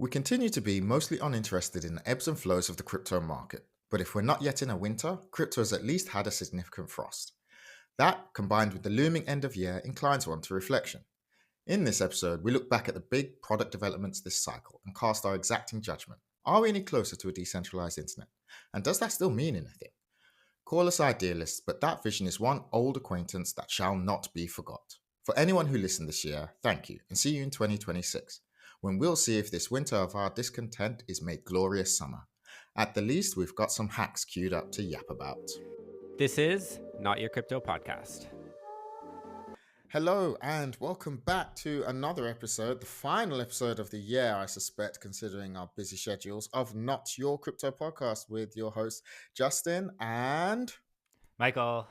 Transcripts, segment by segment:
We continue to be mostly uninterested in the ebbs and flows of the crypto market, but if we're not yet in a winter, crypto has at least had a significant frost. That, combined with the looming end of year, inclines one to reflection. In this episode, we look back at the big product developments this cycle and cast our exacting judgment. Are we any closer to a decentralized internet? And does that still mean anything? Call us idealists, but that vision is one old acquaintance that shall not be forgot. For anyone who listened this year, thank you, and see you in 2026, when we'll see if this winter of our discontent is made glorious summer. At the least, we've got some hacks queued up to yap about. This is Not Your Crypto Podcast. Hello, and welcome back to another episode, the final episode of the year, I suspect, considering our busy schedules, of Not Your Crypto Podcast with your host, Justin, and... Michael,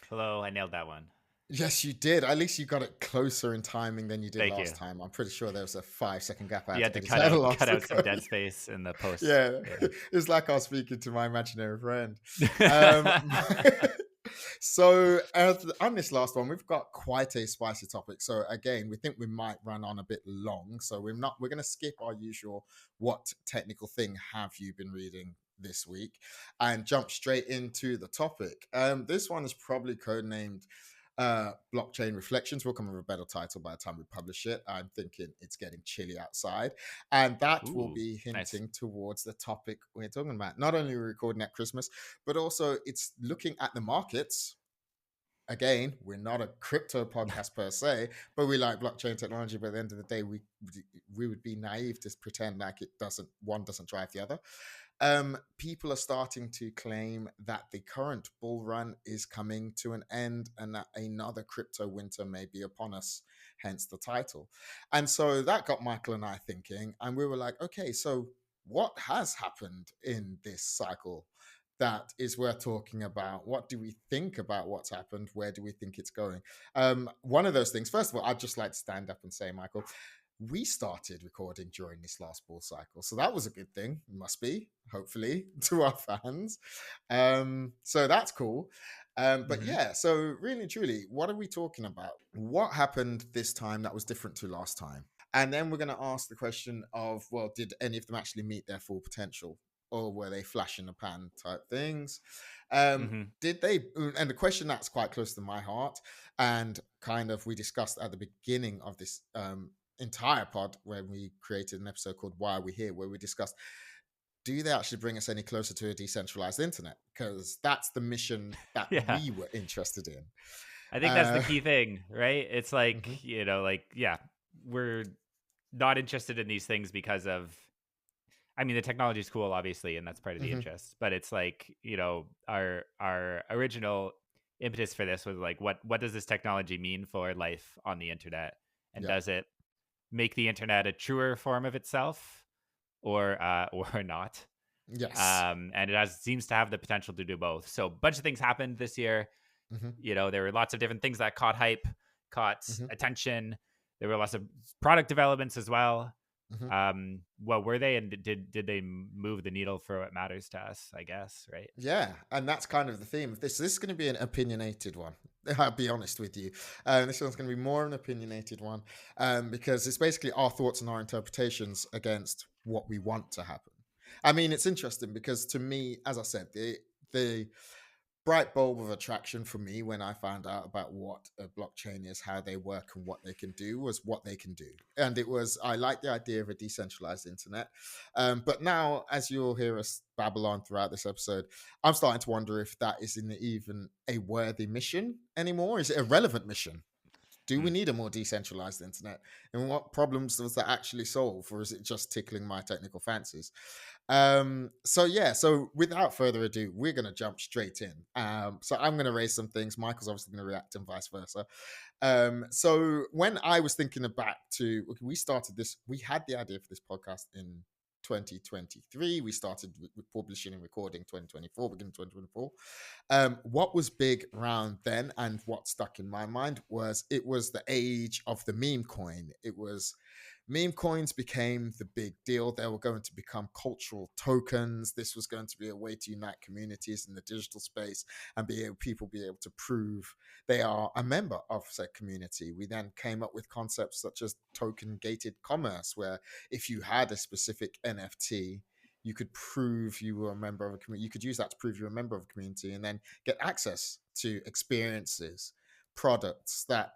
hello, I nailed that one. Yes, you did. At least you got it closer in timing than you did Thank last you. time. I'm pretty sure there was a 5-second gap. You had to cut out some dead space in the post. Yeah, it's like I was speaking to my imaginary friend. So on this last one, we've got quite a spicy topic. So again, we think we might run on a bit long. So we're going to skip our usual what technical thing have you been reading this week and jump straight into the topic. This one is probably codenamed Blockchain Reflections. Will come with a better title by the time we publish it. I'm thinking it's getting chilly outside, and that will be hinting towards the topic we're talking about. Not only are we recording at Christmas, but also it's looking at the markets. Again, we're not a crypto podcast per se, but we like blockchain technology. But at the end of the day, we would be naive to pretend like one doesn't drive the other. People are starting to claim that the current bull run is coming to an end and that another crypto winter may be upon us, hence the title. And so that got Michael and I thinking, and we were like, okay, so what has happened in this cycle that is worth talking about? What do we think about what's happened? Where do we think it's going? One of those things, first of all, I'd just like to stand up and say, Michael, we started recording during this last bull cycle, so that was a good thing. Must be, hopefully, to our fans. So that's cool. But yeah, so really and truly, what are we talking about? What happened this time that was different to last time? And then we're going to ask the question of, well, did any of them actually meet their full potential? Or were they flash in the pan type things? Did they? And the question that's quite close to my heart, and kind of we discussed at the beginning of this entire pod when we created an episode called Why Are We Here, where we discussed, do they actually bring us any closer to a decentralized internet? Because that's the mission that we were interested in. I think that's the key thing, right? It's like, we're not interested in these things because of, I mean, the technology is cool, obviously, and that's part of the interest, but it's like, our original impetus for this was like, what does this technology mean for life on the internet? And does it make the internet a truer form of itself or not? Yes. And it seems to have the potential to do both. So a bunch of things happened this year. There were lots of different things that caught hype, caught attention. There were lots of product developments as well. What were they, and did they move the needle for what matters to us, I guess, right? Yeah, and that's kind of the theme of this. This is going to be an opinionated one. I'll be honest with you. This one's going to be more an opinionated one because it's basically our thoughts and our interpretations against what we want to happen. I mean, it's interesting because to me, as I said, the bright bulb of attraction for me when I found out about what a blockchain is, how they work, and what they can do was what they can do. And I like the idea of a decentralized internet. But now, as you'll hear us babble on throughout this episode, I'm starting to wonder if that isn't even a worthy mission anymore. Is it a relevant mission? Do we need a more decentralized internet? And what problems does that actually solve? Or is it just tickling my technical fancies? So without further ado, we're going to jump straight in. So I'm going to raise some things. Michael's obviously going to react and vice versa. So when I was thinking back to, we started this, we had the idea for this podcast in 2023. We started publishing and recording 2024, beginning 2024. What was big around then and what stuck in my mind was it was the age of the meme coin. It was Meme coins became the big deal. They were going to become cultural tokens. This was going to be a way to unite communities in the digital space and people be able to prove they are a member of said community. We then came up with concepts such as token gated commerce, where if you had a specific NFT, you could prove you were a member of a community. You could use that to prove you're a member of a community and then get access to experiences, products that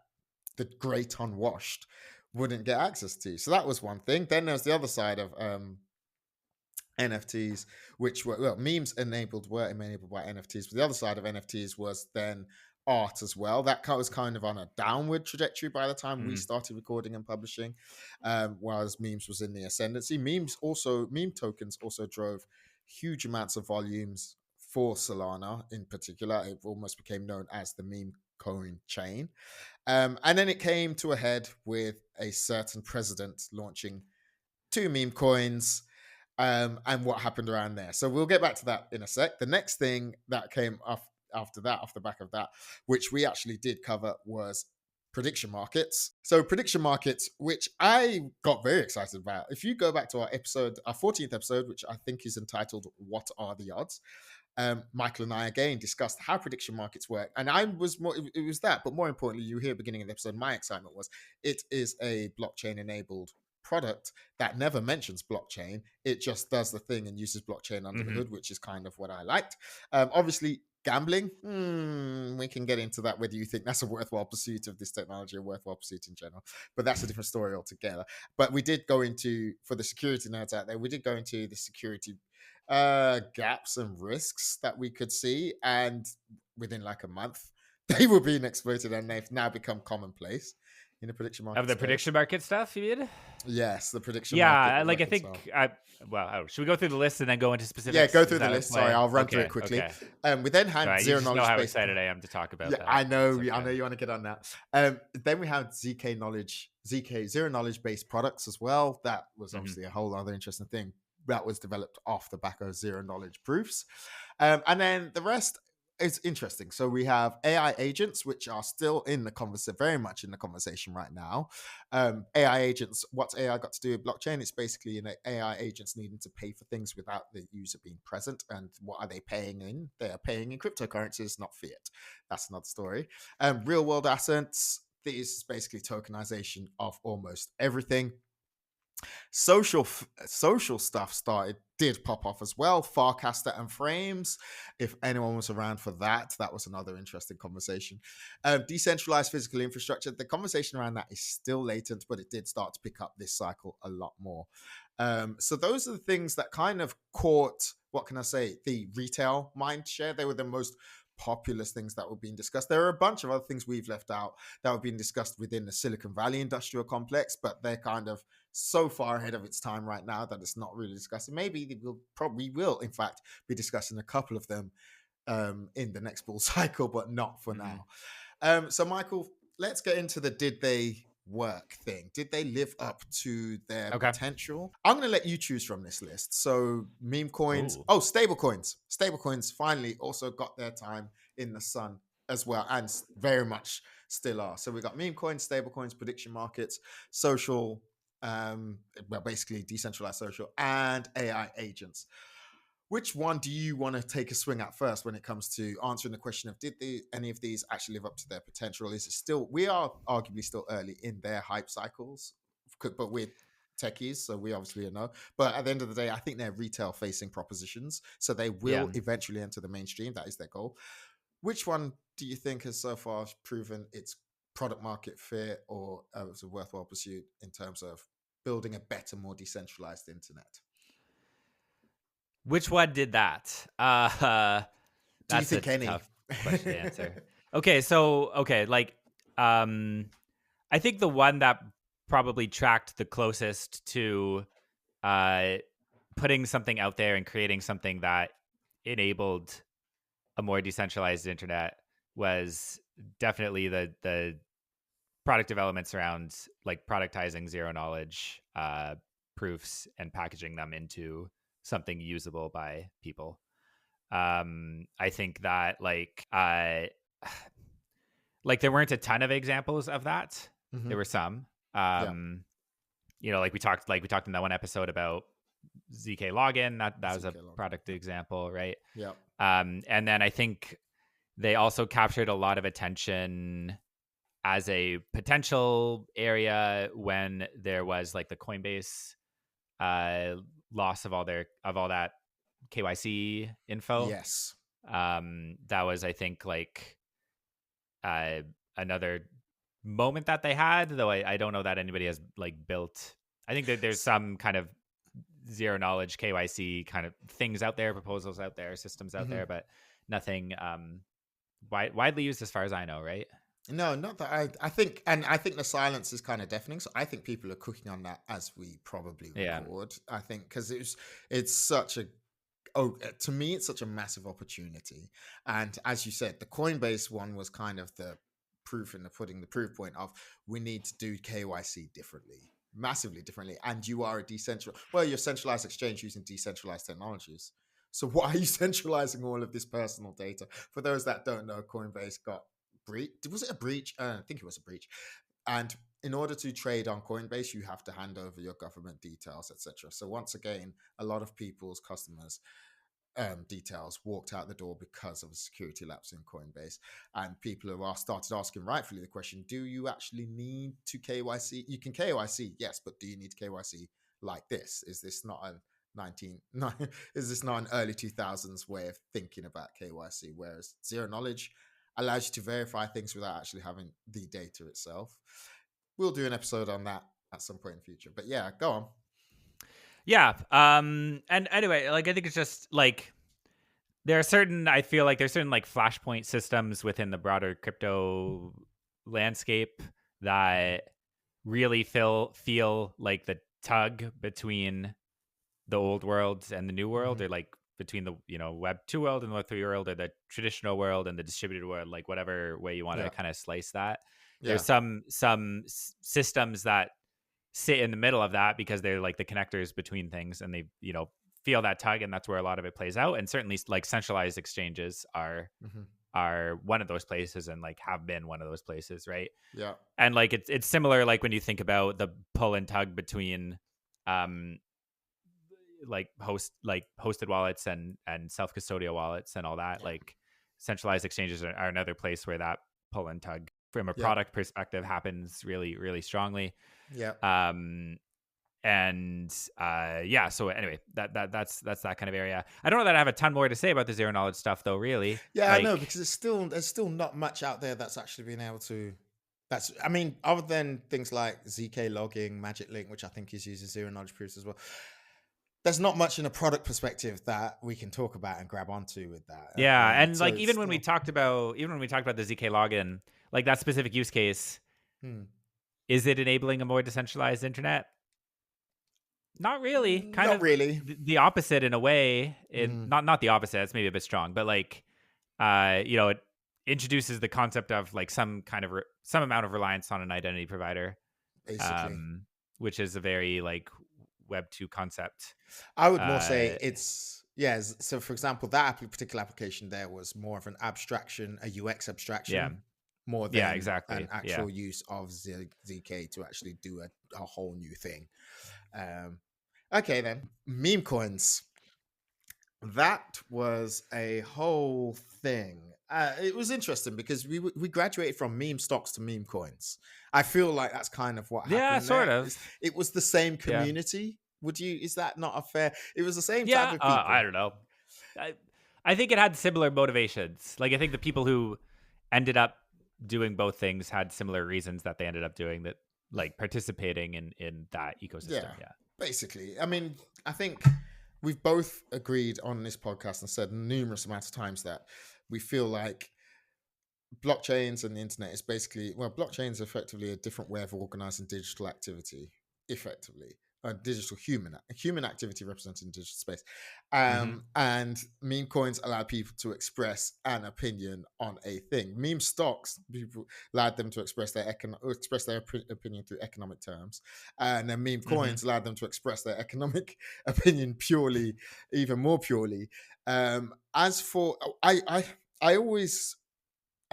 the great unwashed wouldn't get access to. So that was one thing. Then there's the other side of NFTs, which were memes were enabled by NFTs. But the other side of NFTs was then art as well. That was kind of on a downward trajectory by the time we started recording and publishing, whereas memes was in the ascendancy. Meme tokens also drove huge amounts of volumes for Solana in particular. It almost became known as the meme coin chain. And then it came to a head with a certain president launching 2 meme coins, and what happened around there. So we'll get back to that in a sec. The next thing that came after that, off the back of that, which we actually did cover, was prediction markets. So prediction markets, which I got very excited about. If you go back to our 14th episode, which I think is entitled "What Are the Odds?" Michael and I again discussed how prediction markets work, and it was that, but more importantly, you hear at the beginning of the episode, my excitement was it is a blockchain enabled product that never mentions blockchain. It just does the thing and uses blockchain under the hood, which is kind of what I liked. Obviously, gambling, we can get into that, whether you think that's a worthwhile pursuit of this technology, a worthwhile pursuit in general, but that's a different story altogether. But we did go into, for the security nerds out there, we did go into the security gaps and risks that we could see, and within like a month they were being exploited, and they've now become commonplace in the prediction market of the space. Prediction market stuff, you mean? Yes, the prediction market. market. I think should we go through the list and then go into specifics? Yeah, go through the list. Sorry, I'll run through it quickly. We then had zero knowledge. You know how excited I am to talk about that. I know. Okay. I know you want to get on that. Then we had ZK zero knowledge based products as well. That was obviously a whole other interesting thing that was developed off the back of zero knowledge proofs. And then the rest is interesting. So we have AI agents, which are still in the conversation, very much in the conversation right now. AI agents, what's AI got to do with blockchain? It's basically AI agents needing to pay for things without the user being present. And what are they paying in? They are paying in cryptocurrencies, not fiat. That's another story. Real world assets. This is basically tokenization of almost everything. Social stuff did pop off as well. Farcaster and Frames, if anyone was around for that was another interesting conversation. Decentralized physical infrastructure, the conversation around that is still latent, but it did start to pick up this cycle a lot more. So those are the things that kind of caught, what can I say, the retail mind share. They were the most populous things that were being discussed. There are a bunch of other things we've left out that were being discussed within the Silicon Valley industrial complex, but they're kind of so far ahead of its time right now that it's not really discussing. Maybe we'll probably in fact be discussing a couple of them in the next bull cycle, but not for now. So Michael, let's get into the did they work thing. Did they live up to their potential? I'm going to let you choose from this list. So meme coins. Ooh. Oh, stable coins. Stable coins finally also got their time in the sun as well, and very much still are. So we got meme coins, stable coins, prediction markets, social, basically decentralized social, and AI agents. Which one do you want to take a swing at first when it comes to answering the question of did any of these actually live up to their potential? Is it still, we are arguably still early in their hype cycles, but we're techies, so we obviously know. But at the end of the day, I think they're retail facing propositions, so they will eventually enter the mainstream. That is their goal. Which one do you think has so far proven its product market fit, or was a worthwhile pursuit in terms of building a better, more decentralized internet? Which one did that? Do you think any? Tough question to answer. I think the one that probably tracked the closest to putting something out there and creating something that enabled a more decentralized internet was definitely the product developments around like productizing zero knowledge proofs and packaging them into something usable by people. I think that there weren't a ton of examples of that. There were some. like we talked in that one episode about ZK login. That was a ZK login. product example, right? Yeah. And then I think they also captured a lot of attention as a potential area when there was like the Coinbase loss of all that KYC info. Yes. That was, I think, like another moment that they had, though I don't know that anybody has like built. I think that there's some kind of zero knowledge KYC kind of things out there, proposals out there, systems out there, but nothing widely used as far as I know, right? No, not that I think, and I think the silence is kind of deafening. So I think people are cooking on that as we probably record. I think because it's such a to me it's such a massive opportunity, and as you said, the Coinbase one was kind of the proof in the pudding, the proof point of we need to do KYC differently, massively differently, and you are you're a centralized exchange using decentralized technologies. So why are you centralizing all of this personal data? For those that don't know, Coinbase got breach. Was it a breach? I think it was a breach. And in order to trade on Coinbase, you have to hand over your government details, etc. So once again, a lot of people's customers' details walked out the door because of a security lapse in Coinbase, and people have started asking rightfully the question: do you actually need to KYC? You can KYC, yes, but do you need KYC like this? Is this not a is this not an early 2000s way of thinking about KYC? Whereas zero knowledge allows you to verify things without actually having the data itself. We'll do an episode on that at some point in the future. But yeah, go on. Yeah. And anyway, like I think it's just like I feel like there's certain like flashpoint systems within the broader crypto landscape that really feel like the tug between the old world and the new world, or like between the Web 2 world and the Web 3 world, or the traditional world and the distributed world, like whatever way you want to kind of slice that. There's some systems that sit in the middle of that because they're like the connectors between things, and they feel that tug, and that's where a lot of it plays out. And certainly like centralized exchanges are one of those places, and like have been one of those places, right? Yeah. And like it's similar, like when you think about the pull and tug between like hosted wallets and self-custodial wallets and all that. Like centralized exchanges are another place where that pull and tug from a product perspective happens really, really strongly. Yeah. So anyway, that's that kind of area. I don't know that I have a ton more to say about the zero knowledge stuff though, really. Yeah, I know, because there's still not much out there that's actually been able to other than things like ZK logging, Magic Link, which I think is using zero knowledge proofs as well. There's not much in a product perspective that we can talk about and grab onto with that. Yeah, and so like even when we talked about the ZK login, like that specific use case, is it enabling a more decentralized internet? Not really. Kind of really. The opposite in a way. Not the opposite. It's maybe a bit strong, but like, it introduces the concept of like some amount of reliance on an identity provider, basically, which is a very like Web 2 concept. I would more say it's so for example, that particular application there was more of an abstraction, a UX abstraction, more than an actual use of ZK to actually do a whole new thing. Okay, then meme coins. That was a whole thing. It was interesting because we graduated from meme stocks to meme coins. I feel like that's kind of what happened. Yeah, sort of. It was the same community. Is that not a fair? It was the same type of people. I don't know. I think it had similar motivations. Like I think the people who ended up doing both things had similar reasons that they ended up doing that, like participating in that ecosystem. Yeah. Basically. I mean, I think we've both agreed on this podcast and said numerous amounts of times that we feel like blockchains and the internet is basically, blockchains are effectively a different way of organizing digital activity, effectively. Digital human activity represented in digital space, and meme coins allow people to express an opinion on a thing. Meme stocks, people allowed them to express their opinion through economic terms, and then meme coins allowed them to express their economic opinion even more purely. As for I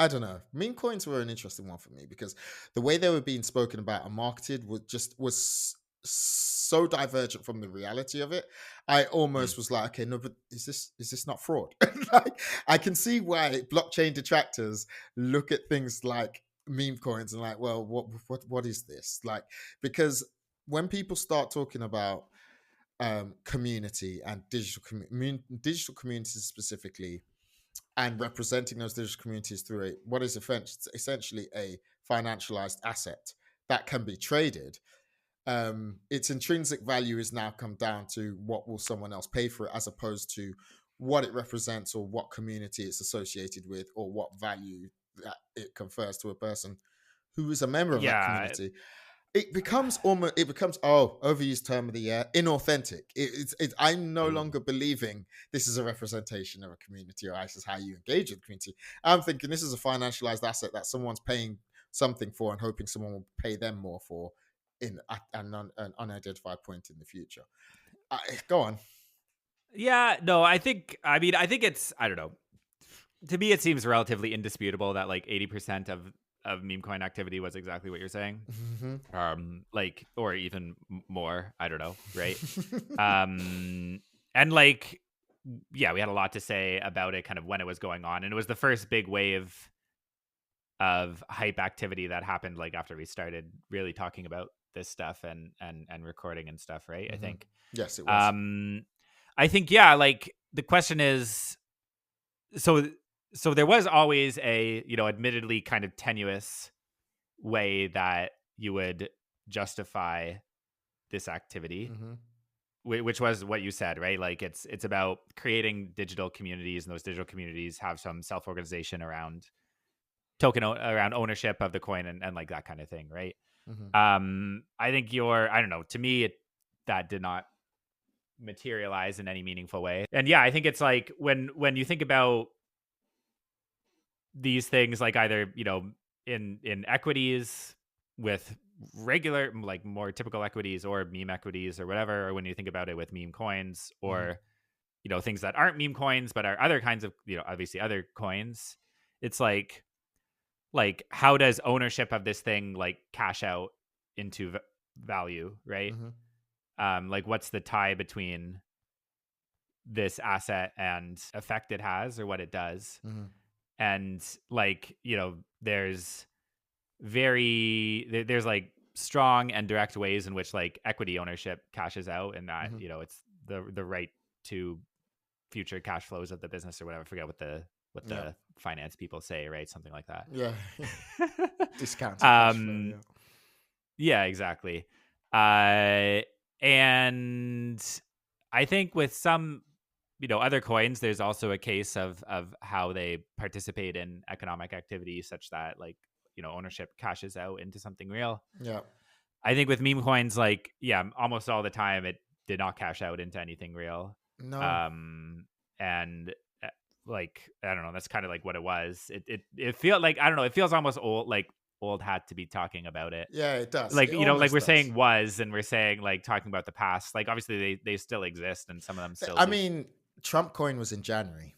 don't know. Meme coins were an interesting one for me because the way they were being spoken about and marketed was so divergent from the reality of it. I Mm. almost was like, okay, no, but is this not fraud? Like, I can see why blockchain detractors look at things like meme coins and like, well, what is this? Like, because when people start talking about community and digital communities specifically, and representing those digital communities through what is essentially a financialized asset that can be traded, its intrinsic value is now come down to what will someone else pay for it, as opposed to what it represents or what community it's associated with or what value that it confers to a person who is a member of that Yeah. community. It becomes overused term of the year, inauthentic. I'm no Ooh. longer believing this is a representation of a community, or this is how you engage with the community. I'm thinking this is a financialized asset that someone's paying something for and hoping someone will pay them more for in an unidentified point in the future. Go on. Yeah, no, I think it's, I don't know. To me, it seems relatively indisputable that like 80% of meme coin activity was exactly what you're saying. Mm-hmm. Like, or even more, I don't know, right? And like, yeah, we had a lot to say about it kind of when it was going on. And it was the first big wave of hype activity that happened like after we started really talking about this stuff and recording and stuff, right? I Mm-hmm. think. Yes, it was. Um I think, yeah, like the question is, so so there was always a, admittedly kind of tenuous way that you would justify this activity, Mm-hmm. which was what you said, right? Like it's about creating digital communities, and those digital communities have some self-organization around around ownership of the coin and like that kind of thing, right? Mm-hmm. I think I don't know, to me that did not materialize in any meaningful way. And yeah, I think it's like when you think about these things, like either, in equities with regular, like more typical equities, or meme equities or whatever, or when you think about it with meme coins, Mm-hmm. or things that aren't meme coins but are other kinds of, obviously other coins, it's like how does ownership of this thing like cash out into value, right? Mm-hmm. Like what's the tie between this asset and effect it has or what it does? Mm-hmm. And like, there's like strong and direct ways in which like equity ownership cashes out, and that, Mm-hmm. it's the right to future cash flows of the business or whatever. I forget what Yeah. the finance people say, right? Something like that. Yeah. Discounted cash flow. um Yeah. yeah, exactly. uh and I think with some, other coins, there's also a case of how they participate in economic activity such that like, ownership cashes out into something real. Yeah. I think with meme coins, like, yeah, almost all the time it did not cash out into anything real. No. Um, and uh, like, I don't know, that's kind of like what it was. It feels like, I don't know, it feels almost old, like old hat to be talking about it. Yeah, it does. Like, It like almost we're does. saying was, and we're saying like talking about the past. Like obviously they still exist, and some of them still I do. mean, Trump coin was in January.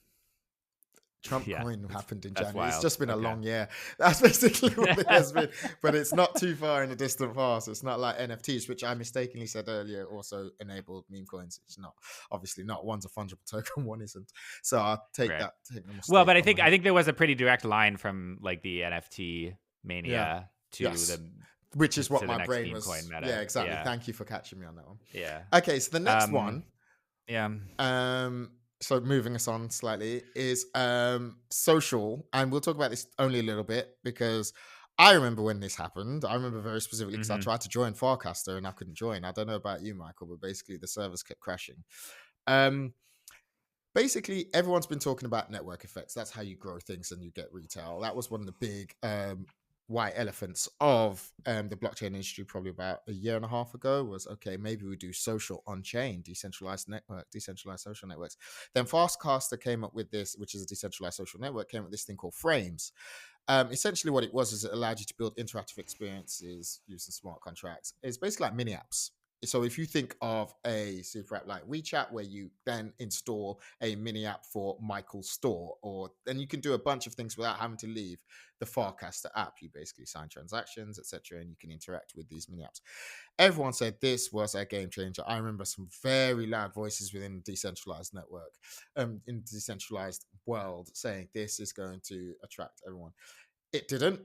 Trump Yeah, coin happened in that's January. It's wild. just been a Okay. long year. That's basically what it has been. But it's not too far in the distant past. It's not like NFTs, which I mistakenly said earlier also enabled meme coins. It's not. Obviously not. One's a fungible token, one isn't. So I'll take Right. the Well, mistake but I on my think head. there was a pretty direct line from like the NFT Yeah. mania to Yes. Which is what the my next brain meme coin was. Yeah, meta. exactly. Yeah. Thank you for catching me on that one. Yeah. Okay, so the next Um one, yeah. so moving us on slightly, is social, and we'll talk about this only a little bit because I remember when this happened. I remember very specifically because I Mhm. tried to join Farcaster and I couldn't join. I don't know about you, Michael, but basically the servers kept crashing. Um, Basically, everyone's been talking about network effects. That's how you grow things and you get retail. That was one of the big white elephants of the blockchain industry probably about a year and a half ago. Was okay, maybe we do social on chain, decentralized network, decentralized social networks. Then Fastcaster came up with this, which is a decentralized social network, came up with this thing called Frames. Essentially, what it was is it allowed you to build interactive experiences using smart contracts. It's basically like mini apps. so if you think of a super app like WeChat, where you then install a mini app for Michael's store, or then you can do a bunch of things without having to leave the Farcaster app. You basically sign transactions, etc., and you can interact with these mini apps. Everyone said this was a game changer. I remember some very loud voices within the decentralized network, in the decentralized world, saying this is going to attract everyone. It didn't,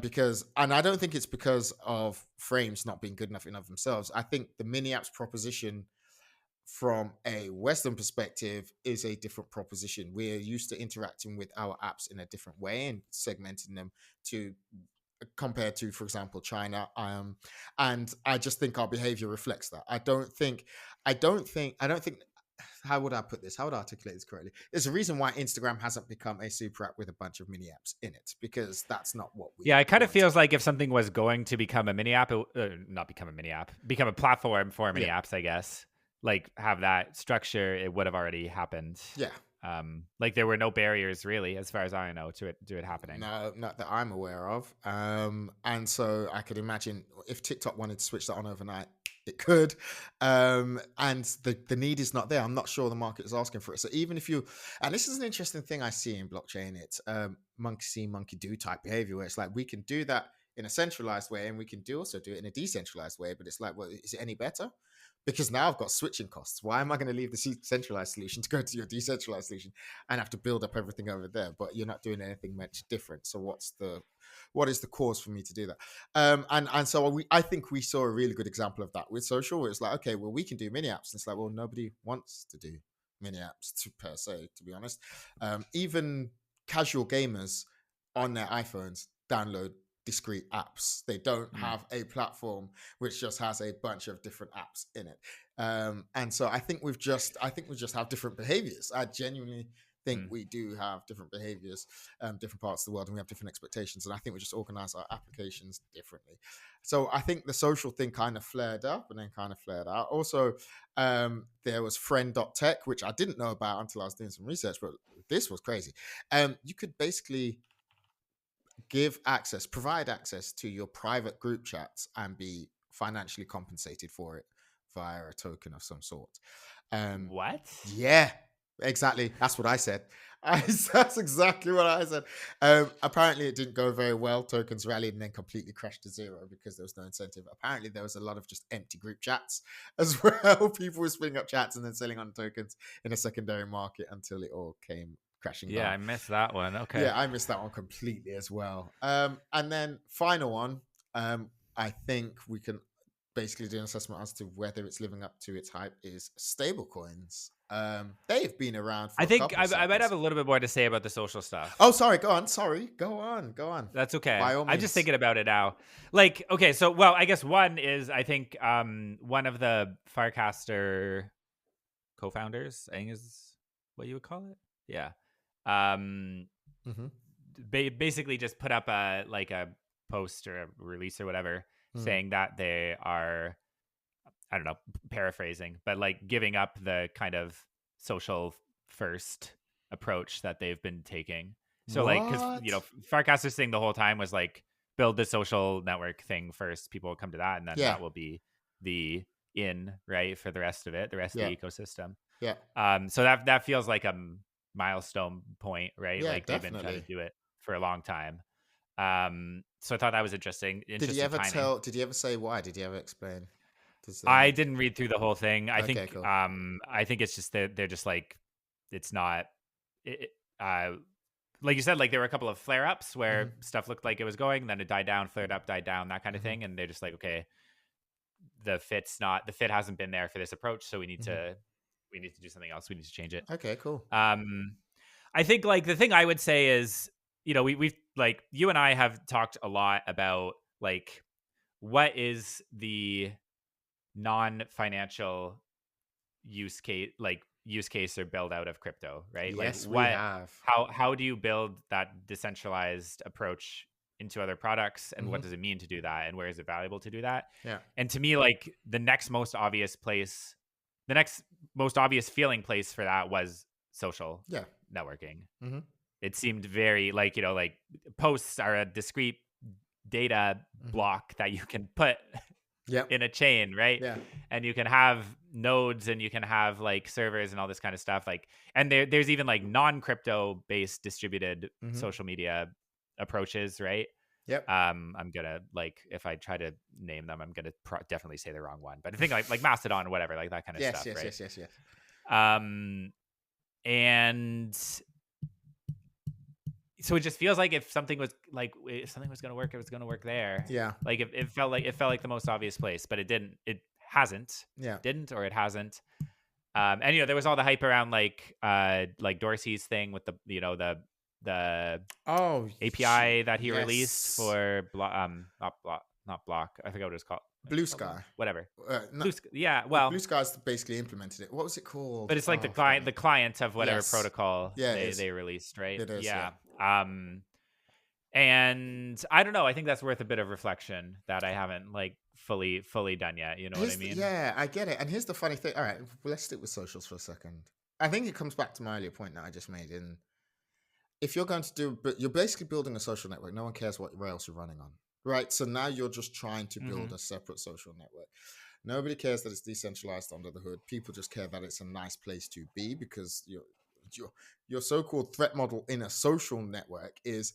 because, and I don't think it's because of frames not being good enough in of themselves. I think the mini apps proposition from a Western perspective is a different proposition. We're used to interacting with our apps in a different way and segmenting them to, compared to, for example, China. And I just think our behavior reflects that. I don't think how would I put this? How would I articulate this correctly? There's a reason why Instagram hasn't become a super app with a bunch of mini apps in it, because that's not what we Yeah, it kind of wanted. feels like if something was going to become a mini app, not become a mini app, become a platform for mini Yeah. apps, I guess, like have that structure, it would have already happened. Yeah. Like there were no barriers really, as far as I know, to it happening. No, not that I'm aware of. And so I could imagine if TikTok wanted to switch that on overnight, it could. And the need is not there. I'm not sure the market is asking for it. So even if you, and this is an interesting thing I see in blockchain, it's monkey see, monkey do type behavior, where it's like we can do that in a centralized way and we can also do it in a decentralized way. But it's like, well, is it any better? Because now I've got switching costs. Why am I going to leave the centralized solution to go to your decentralized solution and have to build up everything over there? But you're not doing anything much different. So what is the cause for me to do that? And so I think we saw a really good example of that with social, where it's like, okay, well, we can do mini apps. And it's like, well, nobody wants to do mini apps per se, to be honest. Even casual gamers on their iPhones download discrete apps. They don't have a platform which just has a bunch of different apps in it. And so I think we just have different behaviors. I genuinely think we do have different behaviors, different parts of the world, and we have different expectations. And I think we just organize our applications differently. So I think the social thing kind of flared up and then kind of flared out. Also, there was friend.tech, which I didn't know about until I was doing some research, but this was crazy. You could basically provide access to your private group chats and be financially compensated for it via a token of some sort. What? Yeah, exactly. That's what I said. That's exactly what I said. Apparently, it didn't go very well. Tokens rallied and then completely crashed to zero because there was no incentive. Apparently, there was a lot of just empty group chats as well. People were spinning up chats and then selling on tokens in a secondary market until it all came crashing Yeah, down. I missed that one. Okay. Yeah, I missed that one completely as well. And then final one, I think we can basically do an assessment as to whether it's living up to its hype, is stablecoins. They've been around for I a think couple of I might have cycles. a little bit more to say about the social stuff. Oh, sorry, go on. Sorry, go on. That's okay. By all I'm just means. thinking about it now. Like, okay, so well, I guess one is I think one of the Farcaster co-founders, I think is what you would call it. Yeah. Mm-hmm. Basically just put up a post or a release or whatever saying that they are, I don't know, paraphrasing, but like giving up the kind of social first approach that they've been taking. So like, because Farcaster's thing the whole time was like build the social network thing first. People will come to that, and then that will be the in, right, for the rest of it, the rest of the ecosystem. Yeah. So that feels like a milestone point, right? Yeah, like they've been trying definitely. to do it for a long time. So I thought that was interesting. Did he ever timing. Did he ever say why? Did he ever explain? I didn't read through the whole thing. I Okay, think cool. I think it's just that they're just like, it's not like you said, like there were a couple of flare ups where stuff looked like it was going, then it died down, flared up, died down, that kind of thing, and they're just like, okay, the fit hasn't been there for this approach, so we need to do something else. We need to change it. Okay, cool. I think like the thing I would say is, we've like, you and I have talked a lot about like what is the non-financial use case or build out of crypto, right? Yes, like we have. how do you build that decentralized approach into other products, and what does it mean to do that, and where is it valuable to do that? Yeah. And to me, like the next most obvious feeling place for that was social networking. It seemed very like, like posts are a discrete data block that you can put Yep. in a chain, right? Yeah. And you can have nodes and you can have like servers and all this kind of stuff. Like, and there's even like non-crypto based distributed Mm-hmm. social media approaches, right? Yep. I'm gonna like if I try to name them, I'm gonna definitely say the wrong one. But I think like Mastodon or whatever, like that kind of Yes. stuff, Yes. right? Yes. Yes. Yes. And so it just feels like if something was gonna work, it was gonna work there. Yeah. Like it felt like the most obvious place, but it didn't. It hasn't. Yeah. Didn't or it hasn't. And there was all the hype around like Dorsey's thing with the Oh, API that he released yes. for not block. I forget what it's called. Blue Sky. Whatever. No, Yeah. Well, Blue Sky's basically implemented it. What was it called? but it's like Oh, the client of whatever yes. protocol Yeah, it is. they released, right? It is. Yeah. And I don't know. I think that's worth a bit of reflection that I haven't like fully done yet. You know what I mean? Yeah, I get it. And here's the funny thing. All right, let's stick with socials for a second. I think it comes back to my earlier point that I just made. In if you're going to do, but you're basically building a social network. No one cares what rails you're running on, right? So now you're just trying to build a separate social network. Nobody cares that it's decentralized under the hood. People just care that it's a nice place to be because your so-called threat model in a social network is,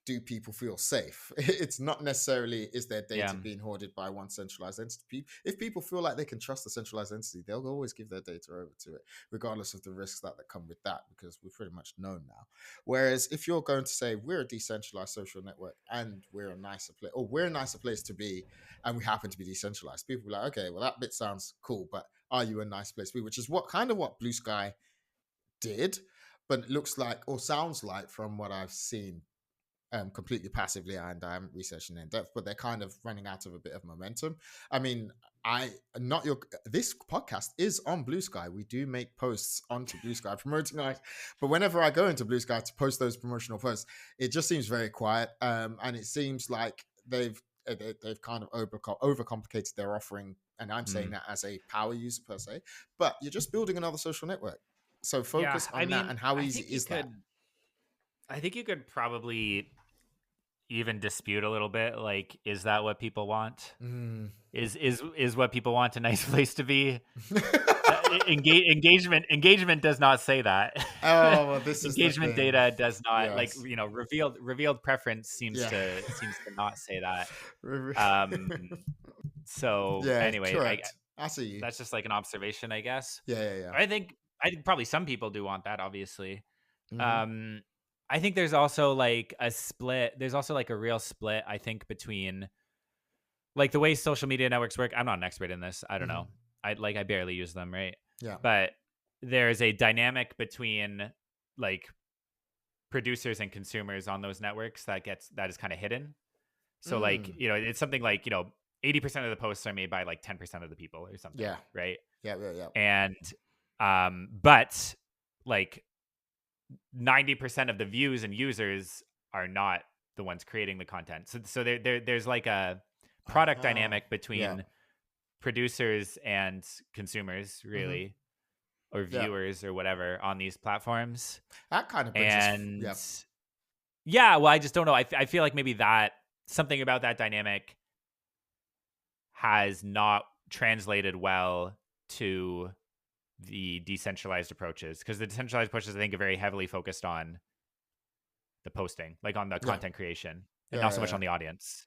do people feel safe? It's not necessarily is their data being hoarded by one centralized entity. If people feel like they can trust a centralized entity, they'll always give their data over to it, regardless of the risks that come with that, because we pretty much know now. Whereas if you're going to say we're a decentralized social network and we're a nicer place, or we're a nicer place to be, and we happen to be decentralized, people will be like, okay, well that bit sounds cool, but are you a nice place to be? Which is what Blue Sky did, but it looks like or sounds like from what I've seen completely passively, and I haven't researched in depth, but they're kind of running out of a bit of momentum. I mean, this podcast is on Blue Sky. We do make posts onto Blue Sky promoting us, but whenever I go into Blue Sky to post those promotional posts, it just seems very quiet, and it seems like they've kind of overcomplicated their offering, and I'm saying that as a power user per se, but you're just building another social network, so focus on that. And how easy is that? I think you could probably even dispute a little bit. Like, is that what people want? Is what people want a nice place to be? Engagement does not say that. Oh, well, this engagement data does not. Yes. Like, revealed preference seems to not say that. So anyway, I see you. That's just like an observation, I guess. Yeah. I think probably some people do want that, obviously. I think there's also like a split. There's also like a real split, I think, between like the way social media networks work. I'm not an expert in this. I don't know. I barely use them, right? Yeah. But there's a dynamic between like producers and consumers on those networks that is kind of hidden. So like, it's something like, 80% of the posts are made by like 10% of the people or something. Yeah. Right. Yeah. And but like 90% of the views and users are not the ones creating the content. So there's like a product dynamic between producers and consumers, really, or viewers or whatever on these platforms. That kind of brings well, I just don't know. I feel like maybe that something about that dynamic has not translated well to the decentralized approaches, because the decentralized approaches, I think, are very heavily focused on the posting, like on the content creation, and not so much on the audience.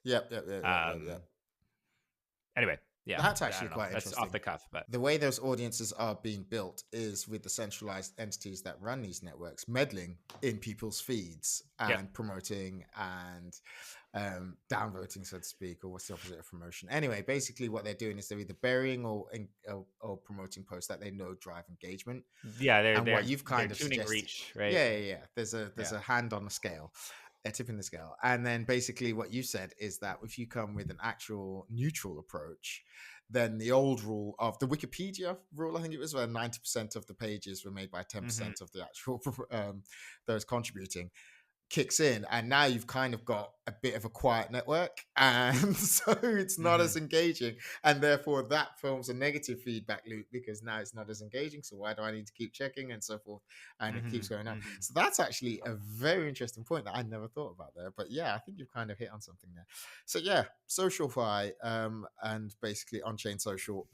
Anyway, that's actually quite interesting. That's off the cuff, but the way those audiences are being built is with the centralized entities that run these networks meddling in people's feeds and promoting and downvoting, so to speak, or what's the opposite of promotion? Anyway, basically what they're doing is they're either burying or promoting posts that they know drive engagement. They're what you've kind of tuning suggested, reach, right? Yeah. There's a hand on the scale. They're tipping the scale. And then basically what you said is that if you come with an actual neutral approach, then the old rule of the Wikipedia rule, I think it was, where 90% of the pages were made by 10% of the actual those contributing. kicks in, and now you've kind of got a bit of a quiet network, and so it's not as engaging, and therefore that forms a negative feedback loop because now it's not as engaging. So why do I need to keep checking and so forth? And it keeps going on. So that's actually a very interesting point that I never thought about there. But yeah, I think you've kind of hit on something there. So yeah, SocialFi and basically on-chain social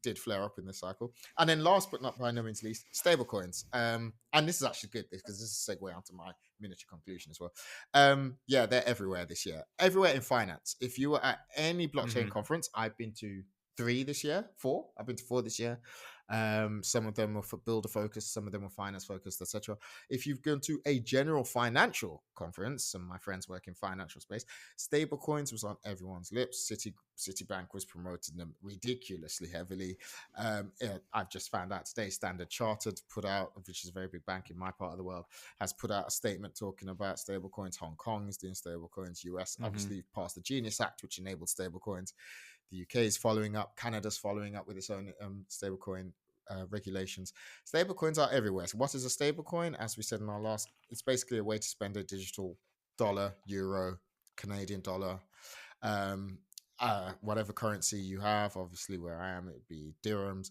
did flare up in this cycle. And then last but not by no means least, stablecoins. And this is actually good because this is a segue onto my miniature conclusion as well. Yeah, they're everywhere this year. Everywhere in finance. If you were at any blockchain conference, I've been to 3 this year, 4. I've been to 4 this year. Some of them were for builder focused, some of them were finance focused, etc. If you've gone to a general financial conference, some of my friends work in financial space, stablecoins was on everyone's lips. Citibank was promoting them ridiculously heavily. I've just found out today Standard Chartered put out, which is a very big bank in my part of the world, has put out a statement talking about stablecoins. Hong Kong is doing stablecoins. US obviously passed the Genius Act, which enabled stablecoins. The UK is following up. Canada's following up with its own stablecoin regulations. Stablecoins are everywhere. So what is a stablecoin? As we said in our last, it's basically a way to spend a digital dollar, euro, Canadian dollar, whatever currency you have. Obviously, where I am, it'd be dirhams.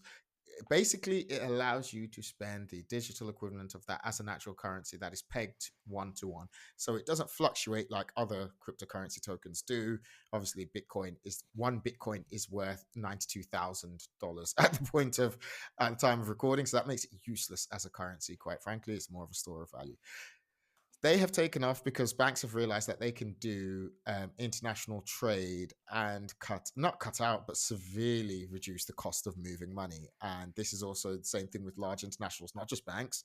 Basically, it allows you to spend the digital equivalent of that as a natural currency that is pegged 1-to-1. So it doesn't fluctuate like other cryptocurrency tokens do. Obviously, Bitcoin is worth $92,000 at the time of recording. So that makes it useless as a currency, quite frankly. It's more of a store of value. They have taken off because banks have realized that they can do international trade and not cut out, but severely reduce the cost of moving money. And this is also the same thing with large internationals, not just banks.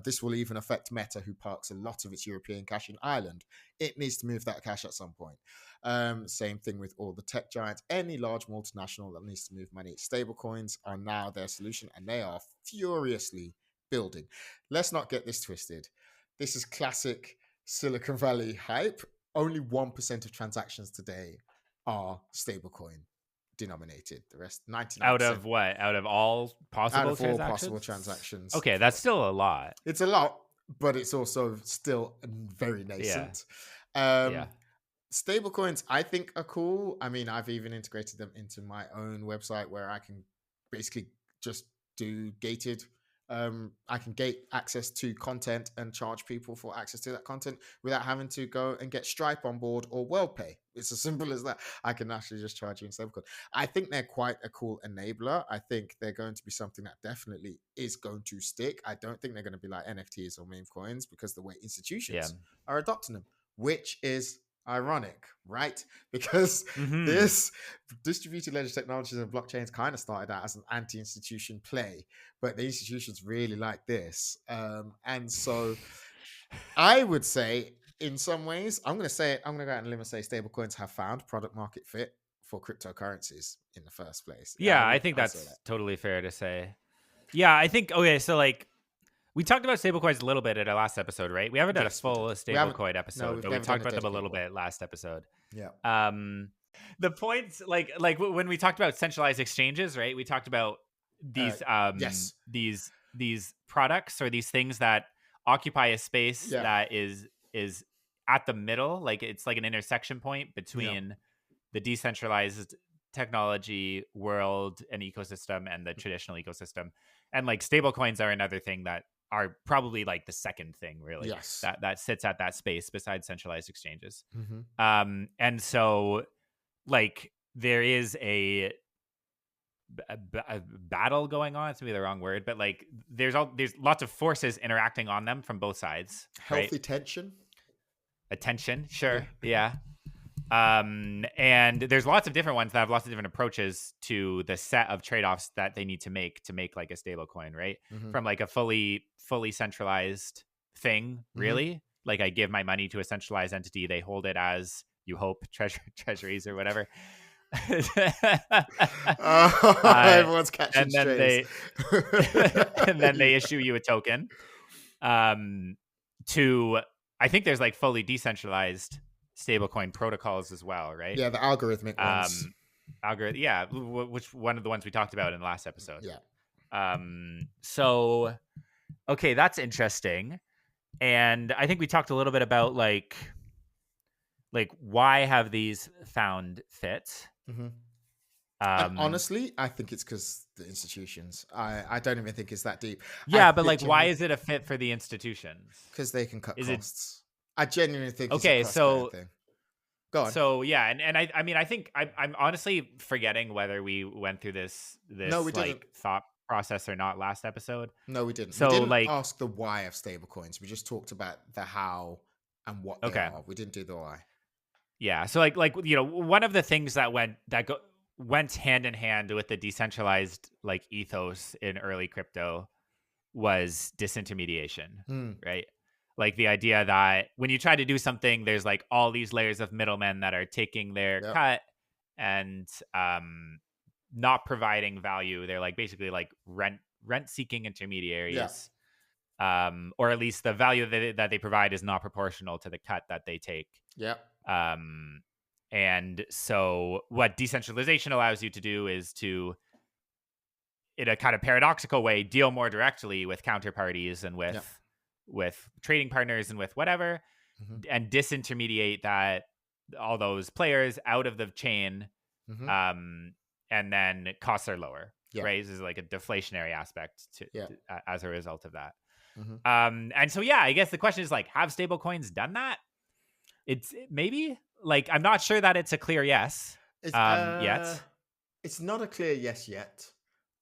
This will even affect Meta, who parks a lot of its European cash in Ireland. It needs to move that cash at some point. Same thing with all the tech giants. Any large multinational that needs to move money, stablecoins are now their solution, and they are furiously building. Let's not get this twisted. This is classic Silicon Valley hype. Only 1% of transactions today are stablecoin denominated. The rest, 99%. Out of what? Out of all possible transactions? Okay, that's still a lot. It's a lot, but it's also still very nascent. Stablecoins, I think, are cool. I mean, I've even integrated them into my own website where I can basically just do gated. I can gate access to content and charge people for access to that content without having to go and get Stripe on board or WorldPay. It's as simple as that. I can actually just charge you in stablecoin. I think they're quite a cool enabler. I think they're going to be something that definitely is going to stick. I don't think they're going to be like NFTs or meme coins because the way institutions are adopting them, which is ironic, right? Because this distributed ledger technologies and blockchains kind of started out as an anti-institution play, but the institutions really like this. And so I would say, in some ways, I'm going to go out on a limb and say stablecoins have found product market fit for cryptocurrencies in the first place. Yeah, I think that's totally fair to say. Yeah, I think, okay, so like, we talked about stablecoins a little bit at our last episode, right? We haven't done a full stablecoin episode, but we talked about them a little bit last episode. Yeah. The points, like when we talked about centralized exchanges, right? We talked about these these products or these things that occupy a space that is at the middle, like it's like an intersection point between the decentralized technology world and ecosystem and the traditional ecosystem. And like stablecoins are another thing that are probably like the second thing really that sits at that space besides centralized exchanges. And so like there is a battle going on. It's maybe the wrong word, but like there's lots of forces interacting on them from both sides. Healthy tension. Attention, sure. Yeah. And there's lots of different ones that have lots of different approaches to the set of trade-offs that they need to make like a stable coin, right? From like a fully centralized thing, really. Like I give my money to a centralized entity, they hold it as, you hope, treasuries or whatever. Everyone's catching and then strays. And then they issue you a token. To I think there's like fully decentralized stablecoin protocols as well, right? Yeah, the algorithmic ones. Which one of the ones we talked about in the last episode. Yeah. So, okay, that's interesting. And I think we talked a little bit about like why have these found fit? Mm-hmm. And Um, honestly, I think it's because the institutions. I don't even think it's that deep. I yeah, but like, picture why is it a fit for the institutions? because they can cut Is it costs. I genuinely think it's a okay? cost cutting thing. Go on. So yeah, and I mean, I think I'm honestly forgetting whether we went through No, we this didn't. like thought process or not last episode. No, we didn't. We So didn't like, ask the why of stablecoins. We just talked about the how and what they okay, are. We didn't do the why. yeah. So like one of the things went hand in hand with the decentralized like ethos in early crypto was disintermediation, Hmm. right? Like the idea that when you try to do something, there's like all these layers of middlemen that are taking their Yep. cut and not providing value. They're like basically like rent seeking Yeah. intermediaries, or at least the value that they provide is not proportional to the cut that they take. Yep. Um, and so what decentralization allows you to do is to, in a kind of paradoxical way, deal more directly with counterparties and Yep. with trading partners and with whatever, Mm-hmm. and disintermediate that all those players out of the chain, Mm-hmm. um, and then costs are lower. Yeah. Right, this is like a deflationary aspect Yeah. as a result of that. Mm-hmm. And so yeah, I guess the question is like, have stablecoins done that? It's maybe like I'm not sure that it's a clear yes It's yet. it's not a clear yes yet.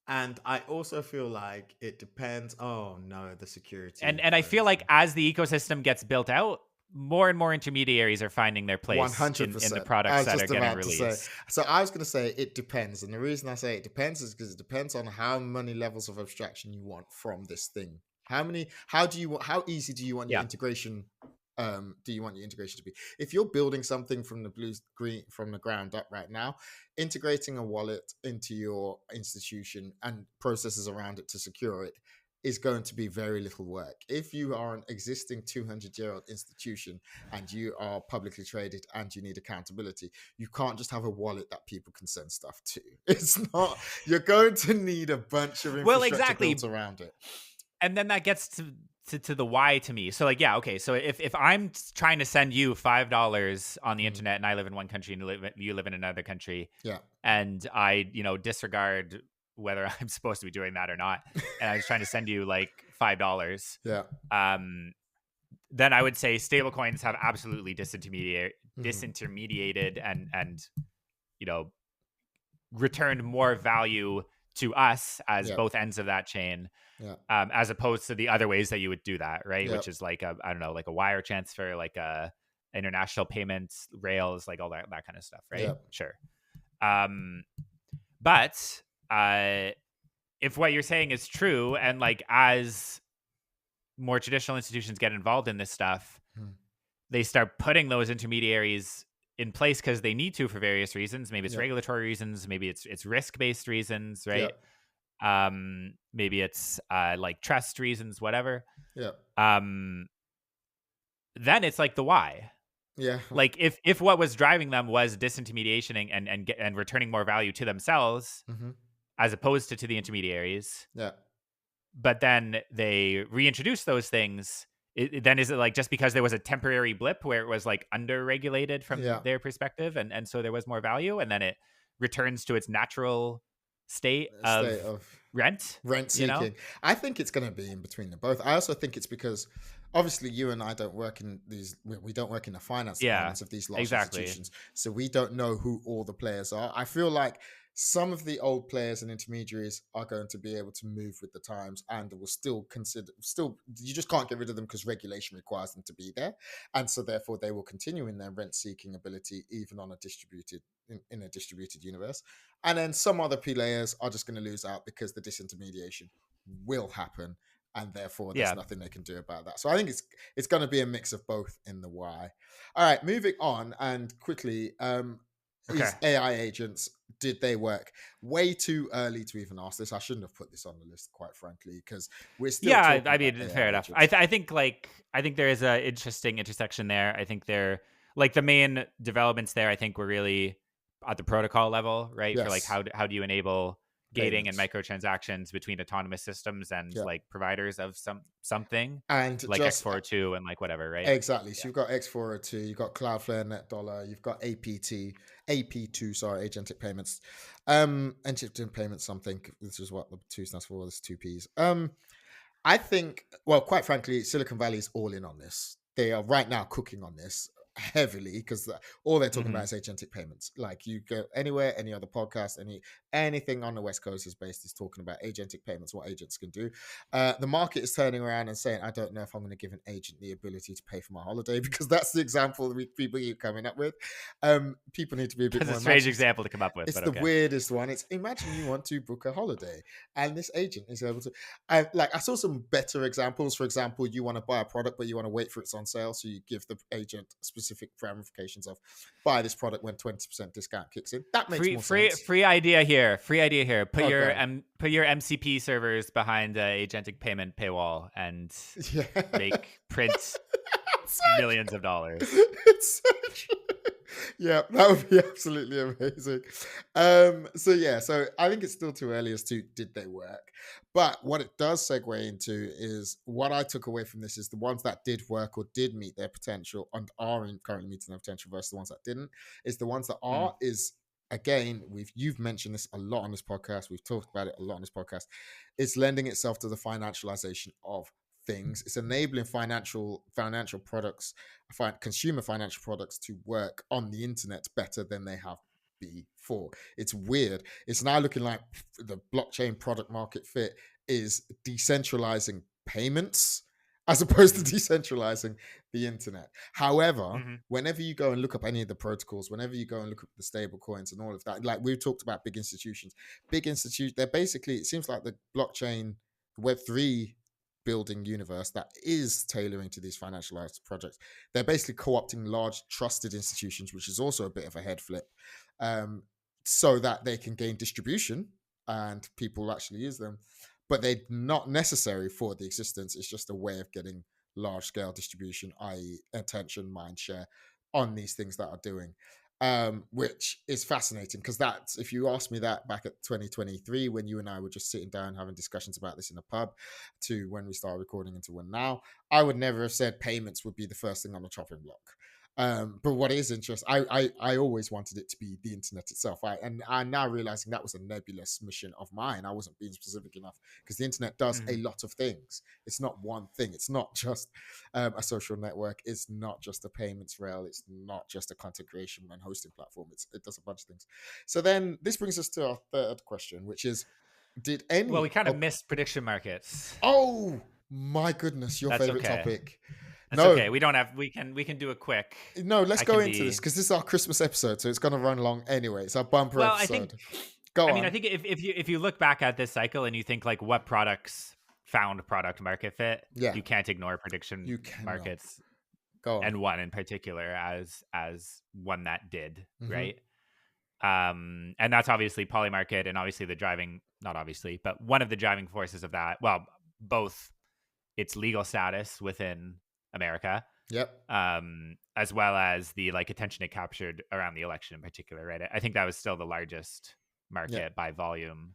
And I also feel like it depends. Oh no, the security And I feel clearance like thing. as the ecosystem gets built out, more and more intermediaries are finding their place in the 100%. I products was that are just getting about to say. released. So I was going to say it depends, and the reason I say it depends is because it depends on how many levels of abstraction you want from this thing. How easy do you want your Yeah. integration? Do you want your integration to be? If you're building something from the ground up right now, integrating a wallet into your institution and processes around it to secure it is going to be very little work. If you are an existing 200-year-old institution and you are publicly traded and you need accountability, you can't just have a wallet that people can send stuff to. It's not, you're going to need a bunch of Well, infrastructure built exactly. around it. And then that gets to the why to me. So like, yeah, okay. So if I'm trying to send you $5 on the internet and I live in one country and you live in another country, Yeah. and I, disregard whether I'm supposed to be doing that or not, and I was trying to send you like $5, Yeah. then I would say stablecoins have absolutely Mhm. disintermediated and returned more value to us as Yeah. both ends of that chain, Yeah. as opposed to the other ways that you would do that, right? Yeah. Which is like I don't know, like a wire transfer, like a international payments rails, like all that kind of stuff, right? Yeah. Sure. But if what you're saying is true, and like as more traditional institutions get involved in this stuff, Mhm. they start putting those intermediaries in place because they need to for various reasons. Maybe it's Yeah. regulatory reasons, maybe it's risk-based reasons, right? Yeah. Maybe it's like trust reasons, whatever. Yeah. Then it's like the why. Yeah. Like if what was driving them was disintermediation and returning more value to themselves Mm-hmm. as opposed to the intermediaries, Yeah. but then they reintroduce those things, then is it like just because there was a temporary blip where it was like under regulated from Yeah. their perspective, and so there was more value, and then it returns to its natural state State of of rent, rent seeking. I think it's going to be in between the both. I also think it's because obviously you and I don't work in these, we don't work in the finance Yeah, departments of these large exactly. institutions, so we don't know who all the players are. I feel like some of the old players and intermediaries are going to be able to move with the times and will still you just can't get rid of them because regulation requires them to be there, and so therefore they will continue in their rent seeking ability even on a distributed in a distributed universe. And then some other players are just going to lose out because the disintermediation will happen, and therefore there's Yeah. nothing they can do about that. So I think it's going to be a mix of both in the why. All right, moving on and quickly. Okay. Is AI agents, did they work? Way too early to even ask this. I shouldn't have put this on the list, quite frankly, because we're still talking I mean, about fair AI enough. agents. I think there is a interesting intersection there. I think they're like the main developments there. I think were really at the protocol level, right? For like Yes. how do you enable gating and payments. microtransactions between autonomous systems and Yeah. like providers of something And like just X402 and like whatever, right? exactly. So Yeah. you've got X402, you've got Cloudflare, NetDollar, you've got AP2, sorry, agentic payments. Agentic payments, something. This is what the two stands for. There's two P's. I think, well, quite frankly, Silicon Valley is all in on this. They are right now cooking on this heavily because all they're talking about is agentic payments. Like you go anywhere, any other podcast, anything on the West Coast is talking about agentic payments, what agents can do. The market is turning around and saying, I don't know if I'm going to give an agent the ability to pay for my holiday, because that's the example that people keep coming up with. People need to be a bit That's more a strange imaginative. example to come up with, It's but the okay. weirdest one. It's imagine you want to book a holiday and this agent is able to. I saw some better examples. For example, you want to buy a product, but you want to wait for it's on sale, so you give the agent specific ramifications of buy this product when 20% discount kicks in. That makes more sense. Free idea here. Free idea here. Put Oh, your God. put your MCP servers behind a agentic payment paywall and Yeah. make print millions of dollars. It's so true. Yeah, that would be absolutely amazing. So I think it's still too early as to did they work. But what it does segue into is what I took away from this is the ones that did work or did meet their potential and are currently meeting their potential versus the ones that didn't. Is the ones that are is again, you've mentioned this a lot on this podcast. We've talked about it a lot on this podcast. It's lending itself to the financialization of things. It's enabling financial products, consumer financial products, to work on the internet better than they have before. It's weird. It's now looking like the blockchain product market fit is decentralizing payments as opposed to decentralizing the internet. However, whenever you go and look up any of the protocols, whenever you go and look up the stable coins and all of that, like we've talked about big institutions, they're basically, it seems like the blockchain Web3 building universe that is tailoring to these financialized projects. They're basically co-opting large trusted institutions, which is also a bit of a head flip, so that they can gain distribution and people actually use them, but they're not necessary for the existence. It's just a way of getting large scale distribution, i.e. attention, mind share on these things that are doing. Which is fascinating, because that's, if you asked me that back at 2023 when you and I were just sitting down having discussions about this in a pub, to when we started recording into when now, I would never have said payments would be the first thing on the chopping block. But what is interesting, I always wanted it to be the internet itself. And I'm now realizing that was a nebulous mission of mine. I wasn't being specific enough, because the internet does a lot of things. It's not one thing. It's not just a social network. It's not just a payments rail. It's not just a content creation and hosting platform. It does a bunch of things. So then this brings us to our third question, which is, Well, we kind of missed prediction markets. Oh my goodness, your That's favorite okay. topic. That's okay. We don't have. We can do it quick. No, let's go into this, because this is our Christmas episode, so it's going to run long anyway. It's our bumper episode. I mean, I think if you look back at this cycle and you think like what products found product market fit, you can't ignore prediction markets. Go on. And one in particular as one that did, right? And that's obviously Polymarket, and obviously but one of the driving forces of that, well, both its legal status within America, as well as the like attention it captured around the election in particular, right? I think that was still the largest market by volume,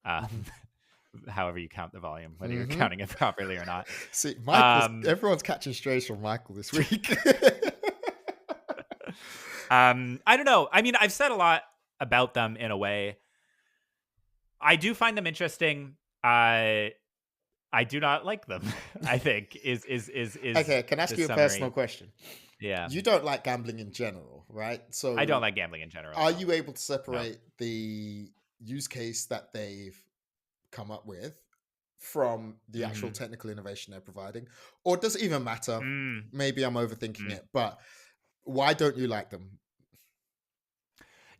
however you count the volume, whether you're counting it properly or not. See, everyone's catching strays from Michael this week. I don't know. I mean, I've said a lot about them in a way. I do find them interesting. I do not like them. I think is okay. Can I ask you a personal question? Yeah. You don't like gambling in general, right? So I don't like gambling in general. Are you able to separate the use case that they've come up with from the actual technical innovation they're providing, or does it even matter? Maybe I'm overthinking it, but why don't you like them?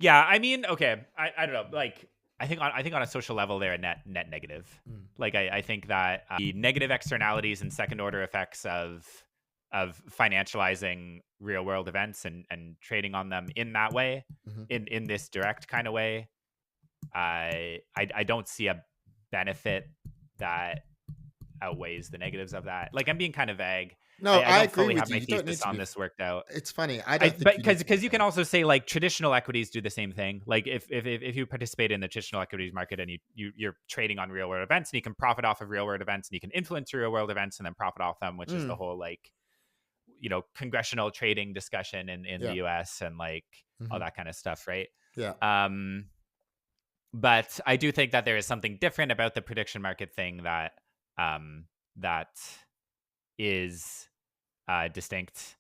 Yeah, I mean, okay, I don't know. Like, I think on a social level, they're a net negative. Like, I think that the negative externalities and second order effects of financializing real world events and trading on them in that way, in this direct kind of way, I don't see a benefit that outweighs the negatives of that. Like, I'm being kind of vague. No, I I don't agree fully with have you. my You don't need thesis to on be. this worked out. It's funny. I don't think But you need to be because you can vague. also say like traditional equities do the same thing. Like if you participate in the traditional equities market and you're trading on real world events, and you can profit off of real world events, and you can influence real world events and then profit off them, which is the whole like, you know, congressional trading discussion in the Yeah. US and like all that kind of stuff, right? Yeah. But I do think that there is something different about the prediction market thing that that is distinct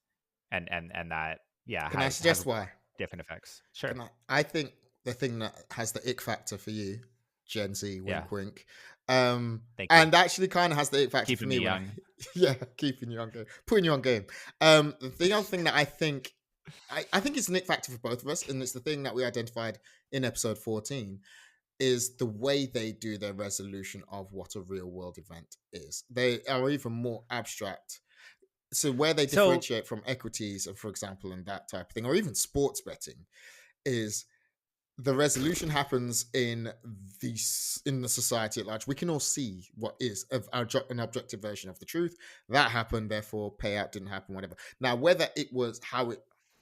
and that Can I has suggest why? different effects. Sure. I think the thing that has the ick factor for you, Gen Z, Yeah. wink wink, Thank you. and actually kind of has the ick factor Keeping for me me when young. yeah, keeping you on game, putting you on game. The other thing that I think it's an ick factor for both of us, and it's the thing that we identified in episode 14, is the way they do their resolution of what a real world event is. They are even more abstract. So where they So differentiate from equities, for example, and that type of thing, or even sports betting, is the resolution happens in the society at large. We can all see what is an objective version of the truth that happened. Therefore, payout didn't happen. Whatever. Now, whether it was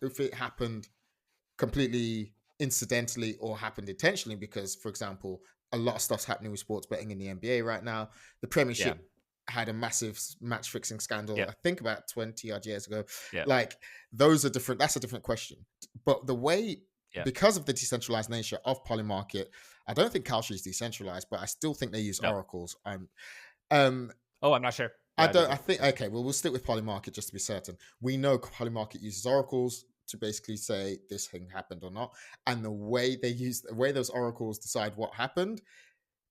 if it happened completely incidentally or happened intentionally, because, for example, a lot of stuff's happening with sports betting in the NBA right now. The Premiership had a massive match fixing scandal, I think about 20 odd years ago. Like, those are different. That's a different question. But the way, because of the decentralized nature of Polymarket, I don't think Kalshi is decentralized, but I still think they use oracles. I'm not sure. I don't. I think okay. Well, we'll stick with Polymarket just to be certain. We know Polymarket uses oracles to basically say this thing happened or not, and the way those oracles decide what happened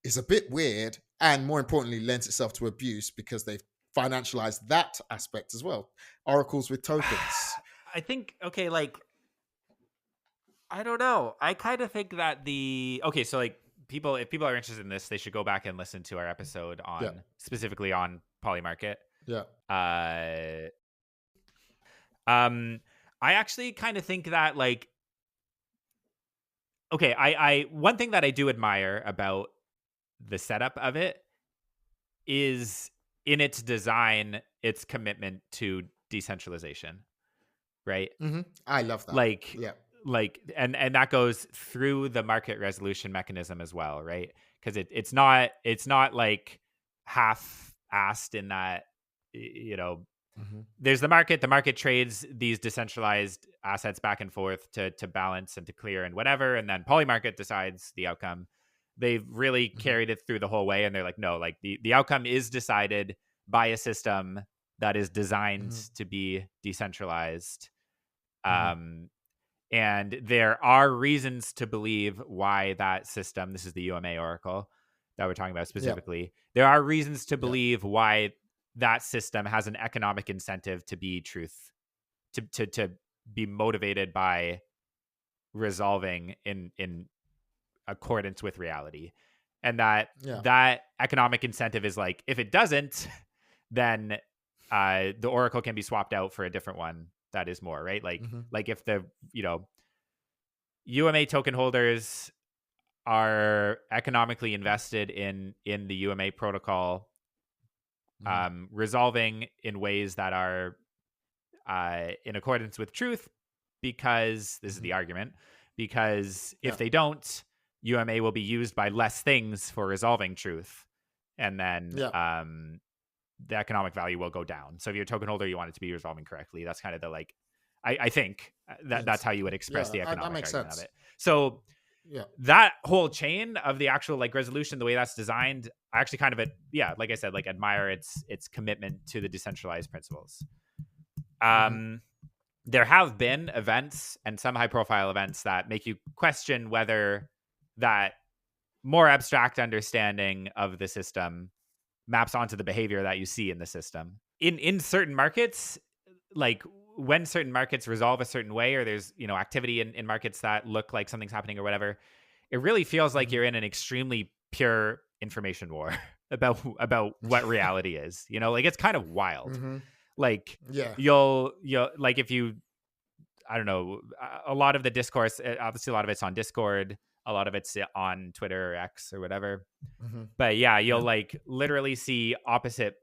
is a bit weird, and more importantly, lends itself to abuse because they've financialized that aspect as well. Oracles with tokens. I think like I don't know. I kind of think that so like if people are interested in this, they should go back and listen to our episode on specifically on Polymarket. Yeah. I actually kind of think that like, okay, I one thing that I do admire about the setup of it is in its design, its commitment to decentralization, right? Mm-hmm. I love that. And that goes through the market resolution mechanism as well, right? Because it's not like half-assed in that, you know, there's the market trades these decentralized assets back and forth to balance and to clear and whatever, and then Polymarket decides the outcome. They've really carried it through the whole way, and they're like, no, like the outcome is decided by a system that is designed to be decentralized. And there are reasons to believe why that system, this is the UMA Oracle that we're talking about specifically, there are reasons to believe why that system has an economic incentive to be truth, to be motivated by resolving in accordance with reality. And that economic incentive is like, if it doesn't, then the Oracle can be swapped out for a different one that is more, right? Like, like if the, you know, UMA token holders are economically invested in the UMA protocol, resolving in ways that are in accordance with truth, because this is the argument, because if they don't, UMA will be used by less things for resolving truth, and then the economic value will go down. So if you're a token holder, you want it to be resolving correctly. That's kind of the like, I think that's how you would express the economic argument of it. So that whole chain of the actual like resolution, the way that's designed, I actually kind of like I said, like admire its commitment to the decentralized principles. There have been events and some high profile events that make you question whether that more abstract understanding of the system maps onto the behavior that you see in the system. In certain markets, like when certain markets resolve a certain way, or there's, you know, activity in markets that look like something's happening or whatever, it really feels like you're in an extremely pure information war about what reality is. You know, like it's kind of wild. Like you'll like, if you, I don't know, a lot of the discourse, obviously a lot of it's on Discord. A lot of it's on Twitter or X or whatever. Mm-hmm. But yeah, you'll Yeah. like literally see opposite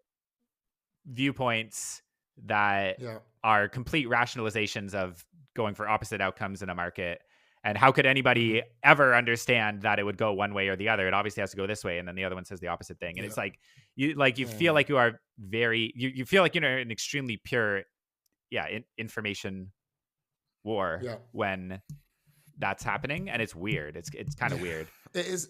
viewpoints that Yeah. are complete rationalizations of going for opposite outcomes in a market. And how could Mm-hmm. anybody ever understand that it would go one way or the other? It obviously has to go this way, and then the other one says the opposite thing. And Yeah. it's like you feel Yeah. like you are you feel like you're in an extremely pure information war Yeah. when that's happening, and it's weird. It's kind of Yeah. weird. It is.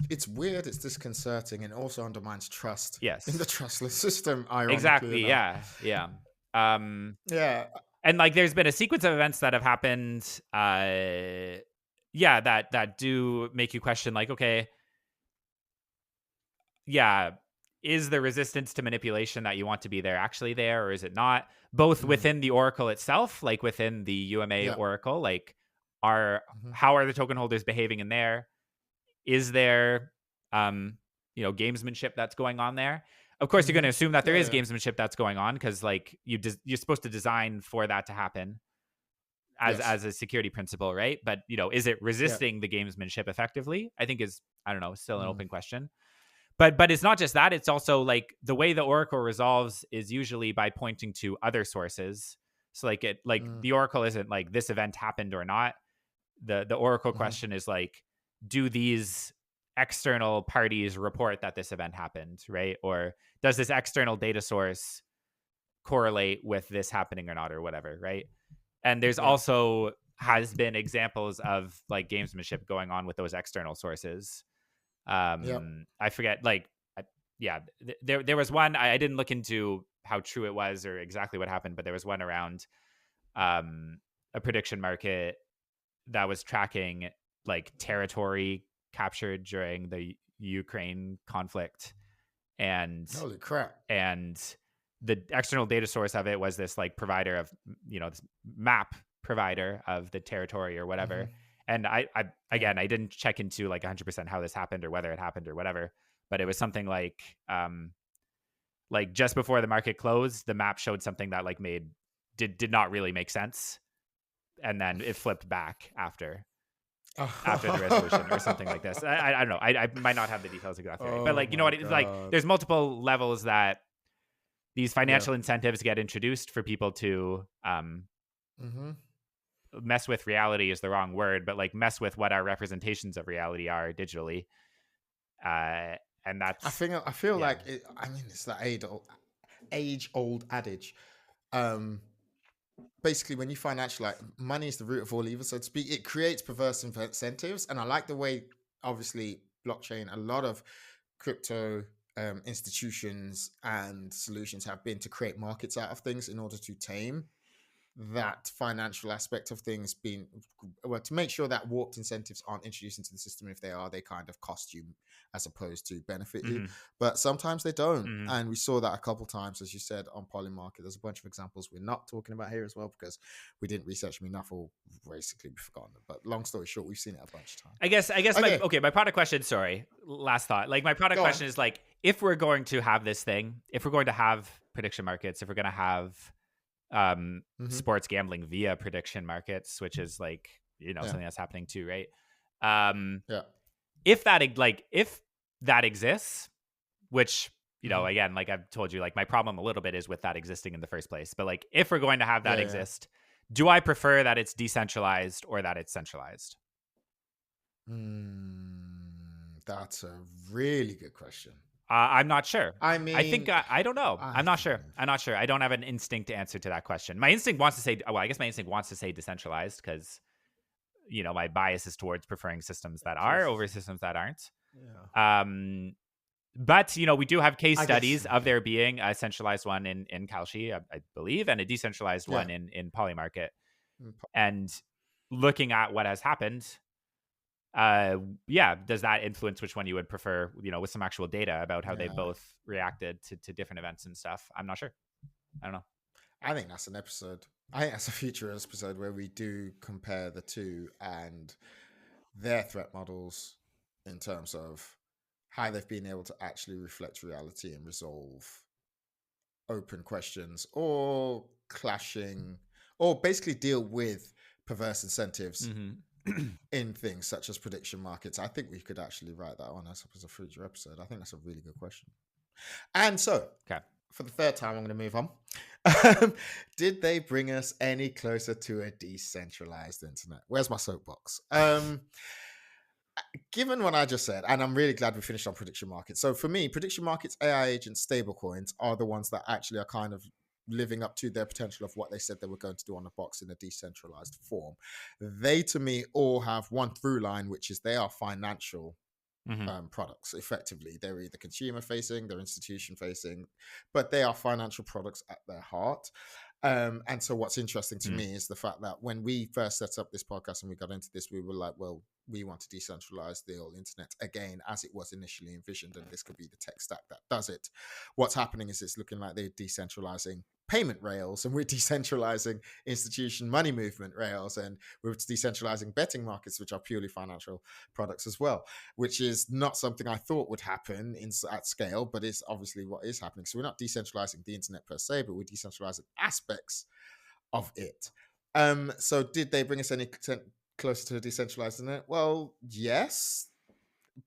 It's weird. It's disconcerting, and also undermines trust in the Yes, trustless system. Ironically exactly. enough. Yeah. Um, Yeah. and like there's been a sequence of events that have happened that do make you question, like, okay, yeah, is the resistance to manipulation that you want to be there actually there, or is it not? Both Mm. within the oracle itself, like within the UMA Yeah. oracle, like are Mm-hmm. how are the token holders behaving in there? Is there gamesmanship that's going on there? Of course, you're going Mm-hmm. to assume that there Yeah. is Yeah. gamesmanship that's going on, because like you're supposed to design for that to happen Yes. as a security principle, right? But is it Yeah. resisting the gamesmanship effectively? I think is, I don't know, still an Mm. open question. But it's not just that, it's also like the way the oracle resolves is usually by pointing to other sources. So like Mm. the oracle isn't like this event happened or not. The oracle Mm-hmm. question is like, do these external parties report that this event happened, right? Or does this external data source correlate with this happening or not, or whatever, right? And there's Yeah. also has been examples of like gamesmanship going on with those external sources. Yeah. I forget, like, there was one, I didn't look into how true it was or exactly what happened, but there was one around a prediction market that was tracking like territory captured during the Ukraine conflict, and Holy crap. and the external data source of it was this like provider of this map provider of the territory or Mm-hmm. whatever. And I Yeah. again, I didn't check into like 100% how this happened or whether it happened or whatever, but it was something like just before the market closed, the map showed something that like did not really make sense, and then it flipped back after the resolution or something like this. I don't know. I might not have the details exactly right, but Oh like, you know my what? It's like god. there's multiple levels that these Yeah. financial incentives get introduced for people to Mm-hmm. mess with reality is the wrong word, but like mess with what our representations of reality are digitally. And that's I feel yeah. like it, I mean, it's that age old adage. Um, Basically, when you financial, like, money is the root of all evil, so to speak. It creates perverse incentives, and I like the way, obviously, blockchain, a lot of crypto institutions and solutions have been to create markets out of things in order to tame that financial aspect of things, being, well, to make sure that warped incentives aren't introduced into the system. If they are, they kind of cost you as opposed to benefit you, Mm-hmm, but sometimes they don't. mm-hmm. And we saw that a couple times, as you said, on Polymarket. There's a bunch of examples we're not talking about here as well, because we didn't research them enough, or basically we've forgotten them. But long story short, we've seen it a bunch of times. I guess Okay, my product question, sorry, last thought. Like my product go on. question is like, if we're going to have this thing, if we're going to have prediction markets, if we're going to have Hmm. sports gambling via prediction markets, which is like Yeah. something that's happening too, right? um Yeah. if that exists, which Hmm. again, like I've told you, like my problem a little bit is with that existing in the first place, but like if we're going to have that Yeah. Yeah. exist, do I prefer that it's decentralized or that it's centralized? That's a really good question. I'm not sure. I I think mean, I don't know. I I'm not sure. I don't have an instinct answer to that question. My instinct wants to say, well, I guess my instinct wants to say decentralized, because my bias is towards preferring systems that are over systems that aren't. yeah. But we do have case I guess. studies of there being a centralized one in Kalshi, I believe, and a decentralized Yeah. one in Polymarket. Mm, And looking at what has happened, does that influence which one you would prefer? With some actual data about how they Yeah. both reacted to different events and stuff. I'm not sure. I don't know. I think that's an episode. I think that's a future episode where we do compare the two and their threat models in terms of how they've been able to actually reflect reality and resolve open questions or clashing, or basically deal with perverse incentives Mm-hmm. in things such as prediction markets? I think we could actually write that on as a future episode. I think that's a really good question. And so, Okay. for the third time, I'm going to move on. Did they bring us any closer to a decentralized internet? Where's my soapbox? Given what I just said, and I'm really glad we finished on prediction markets. So for me, prediction markets, AI agents, stablecoins are the ones that actually are kind of living up to their potential of what they said they were going to do on the box in a decentralized form. They, to me, all have one through line, which is they are financial products. Effectively, they're either consumer facing, they're institution facing, but they are financial products at their heart. And so what's interesting to me is the fact that when we first set up this podcast and we got into this, we were like, well, we want to decentralize the old internet again as it was initially envisioned, and this could be the tech stack that does it. What's happening is it's looking like they're decentralizing payment rails, and we're decentralizing institution money movement rails, and we're decentralizing betting markets, which are purely financial products as well, which is not something I thought would happen at scale, but it's obviously what is happening. So we're not decentralizing the internet per se, but we're decentralizing aspects of it. So did they bring us any closer to a decentralized internet? Well, yes,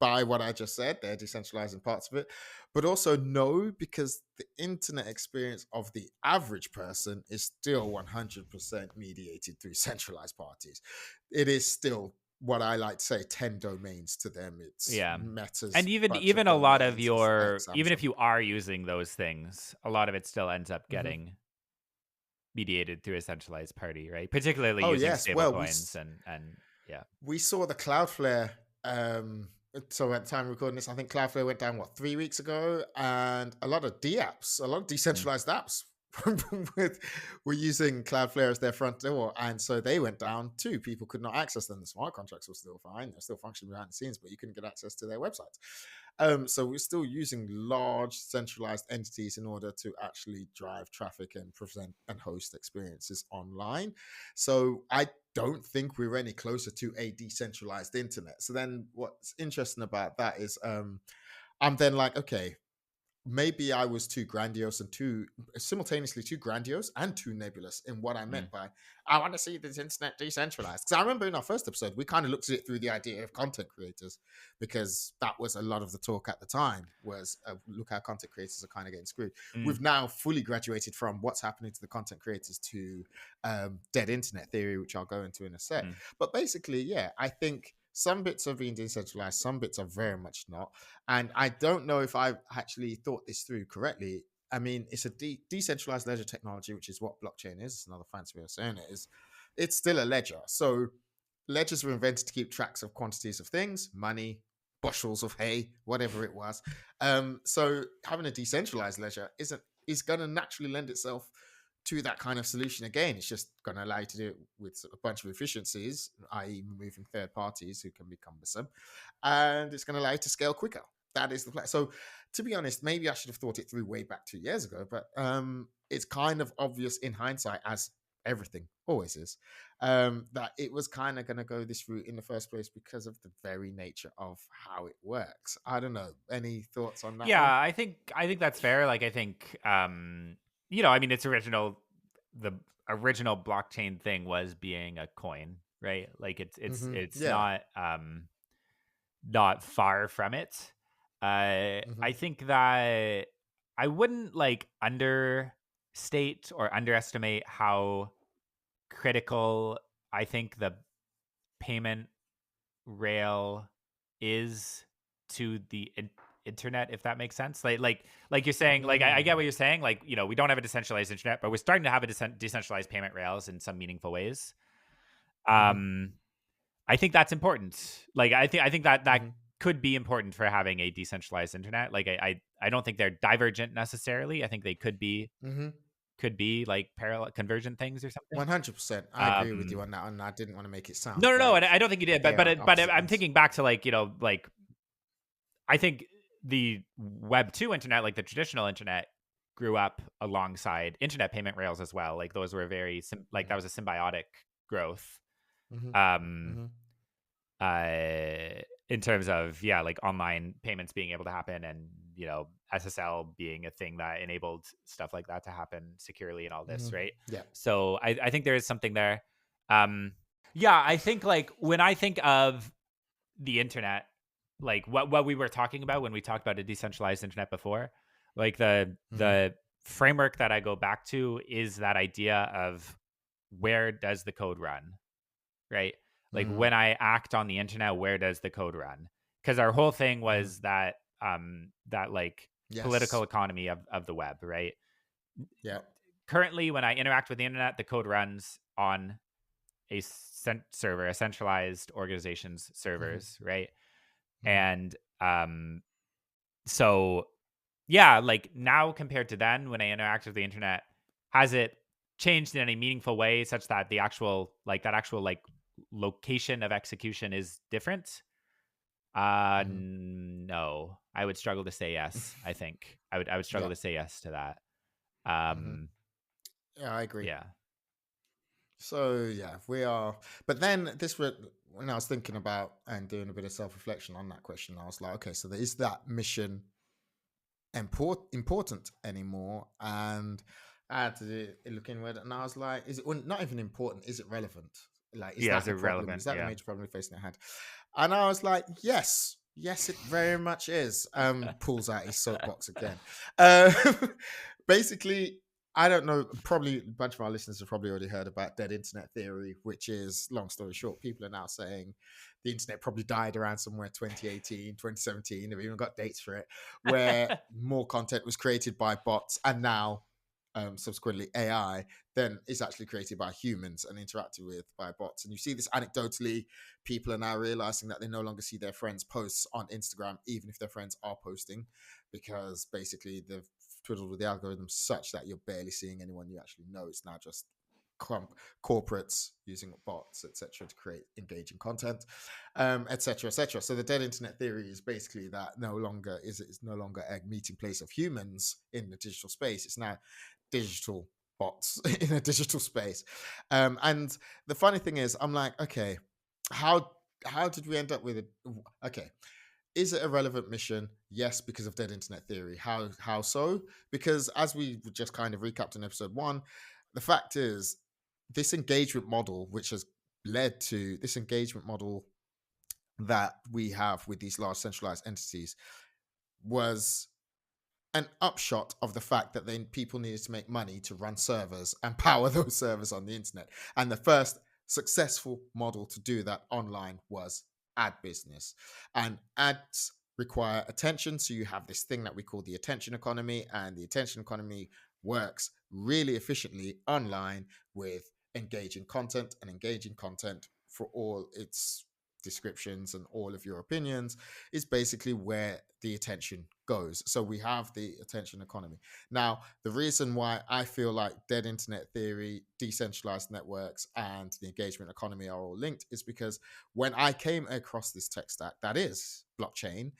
by what I just said, they're decentralizing parts of it, but also no, because the internet experience of the average person is still 100% mediated through centralized parties. It is still what I like to say 10 domains to them. It's Meta's, and even a lot of your, even if you are using those things, a lot of it still ends up getting mediated through a centralized party, right? Particularly using stable coins and we saw the Cloudflare. So at the time of recording this, I think Cloudflare went down 3 weeks ago, and a lot of a lot of decentralized apps were using Cloudflare as their front door, and so they went down too. People could not access them. The smart contracts were still fine; they're still functioning behind the scenes, but you couldn't get access to their websites. So we're still using large centralized entities in order to actually drive traffic and present and host experiences online. So I don't think we're any closer to a decentralized internet. So then what's interesting about that is I'm then like, okay, maybe I was too grandiose and simultaneously too grandiose and too nebulous in what I meant by I want to see this internet decentralized. Because I remember in our first episode, we kind of looked at it through the idea of content creators, because that was a lot of the talk at the time was look how content creators are kind of getting screwed. We've now fully graduated from what's happening to the content creators to dead internet theory, which I'll go into in a sec. But basically, yeah, I think some bits are being decentralized, some bits are very much not. And I don't know if I've actually thought this through correctly. I mean, it's a decentralized ledger technology, which is what blockchain is. It's another fancy way of saying it. It's still a ledger. So ledgers were invented to keep tracks of quantities of things, money, bushels of hay, whatever it was. So having a decentralized ledger is going to naturally lend itself to that kind of solution. Again, it's just going to allow you to do it with a bunch of efficiencies, i.e. removing third parties who can be cumbersome, and it's going to allow you to scale quicker. That is the plan. So to be honest, maybe I should have thought it through way back 2 years ago, but it's kind of obvious in hindsight, as everything always is, that it was kind of going to go this route in the first place because of the very nature of how it works. I don't know. Any thoughts on that? Yeah, one? I think that's fair. Like, I think I mean, the original blockchain thing was being a coin, right? Like it's not far from it. I think that I wouldn't understate or underestimate how critical I think the payment rail is to the internet, if that makes sense. Like you're saying, I get what you're saying. Like, we don't have a decentralized internet, but we're starting to have a decentralized payment rails in some meaningful ways. I think that's important. Like, I think that could be important for having a decentralized internet. Like, I don't think they're divergent necessarily. I think they could be like parallel convergent things or something. 100%. I agree with you on that, and I didn't want to make it sound no, and I don't think you did. But I'm thinking back to I think the Web 2 internet, like the traditional internet, grew up alongside internet payment rails as well. Like, those were very that was a symbiotic growth. In terms of like online payments being able to happen, and SSL being a thing that enabled stuff like that to happen securely and all this, right? Yeah. So I think there is something there. Yeah, I think like when I think of the internet, like what we were talking about when we talked about a decentralized internet before, like Mm-hmm. the framework that I go back to is that idea of where does the code run, right? Like Mm. when I act on the internet, where does the code run? Because our whole thing Mm-hmm. was that that like political Yes. economy of the web, right? Yeah. Currently, when I interact with the internet, the code runs on a server, a centralized organization's Mm-hmm. servers, right? Mm-hmm. And so yeah, like now compared to then when I interact with the internet, has it changed in any meaningful way such that the actual like location of execution is different? Mm-hmm. No. I would struggle to say yes, I think. I would struggle Yeah. to say yes to that. Mm-hmm. Um Yeah, I agree. yeah. So yeah, we are. But then when I was thinking about and doing a bit of self reflection on that question, I was like, okay, so there is that mission important anymore? And I had to look inward, and I was like, is it not even important? Is it relevant? Like, is Yeah, that it's the problem? Is irrelevant. that the Yeah. major problem we're facing at hand? And I was like, yes, it very much is. Pulls out his soapbox again. Uh, basically, I don't know. Probably a bunch of our listeners have probably already heard about dead internet theory, which is, long story short, people are now saying the internet probably died around somewhere 2018, 2017. They've even got dates for it, where more content was created by bots and now subsequently AI, then is actually created by humans and interacted with by bots. And you see this anecdotally, people are now realizing that they no longer see their friends' posts on Instagram, even if their friends are posting, because basically they've twiddled with the algorithm such that you're barely seeing anyone you actually know. It's now just corporates using bots, etc., to create engaging content, etc., etc. So the dead internet theory is basically that it's no longer a meeting place of humans in the digital space. It's now digital bots in a digital space. And the funny thing is, I'm like, okay, how how did we end up with it? Okay, is it a relevant mission? Yes, because of dead internet theory. How so? Because as we just kind of recapped in episode one, the fact is this engagement model, which has led to this engagement model that we have with these large centralized entities, was an upshot of the fact that then people needed to make money to run servers and power those servers on the internet. And the first successful model to do that online was ad business. And ads require attention. So you have this thing that we call the attention economy, and the attention economy works really efficiently online with engaging content, and engaging content for all its descriptions and all of your opinions is basically where the attention goes. So we have the attention economy. Now, the reason why I feel like dead internet theory, decentralized networks, and the engagement economy are all linked is because when I came across this tech stack that is blockchain,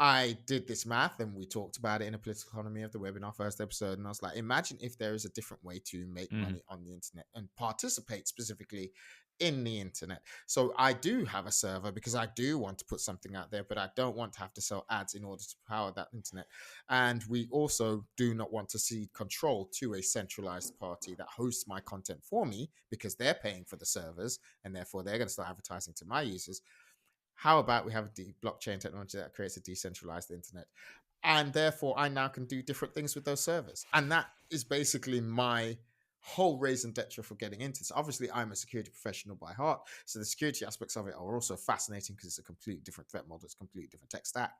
I did this math and we talked about it in a political economy of the web in our first episode. And I was like, imagine if there is a different way to make Mhm. money on the internet and participate specifically in the internet. So I do have a server because I do want to put something out there, but I don't want to have to sell ads in order to power that internet. And we also do not want to cede control to a centralized party that hosts my content for me because they're paying for the servers and therefore they're going to start advertising to my users. How about we have a blockchain technology that creates a decentralized internet? And therefore, I now can do different things with those servers. And that is basically my whole raison d'etre for getting into this. Obviously, I'm a security professional by heart. So the security aspects of it are also fascinating because it's a completely different threat model, it's a completely different tech stack.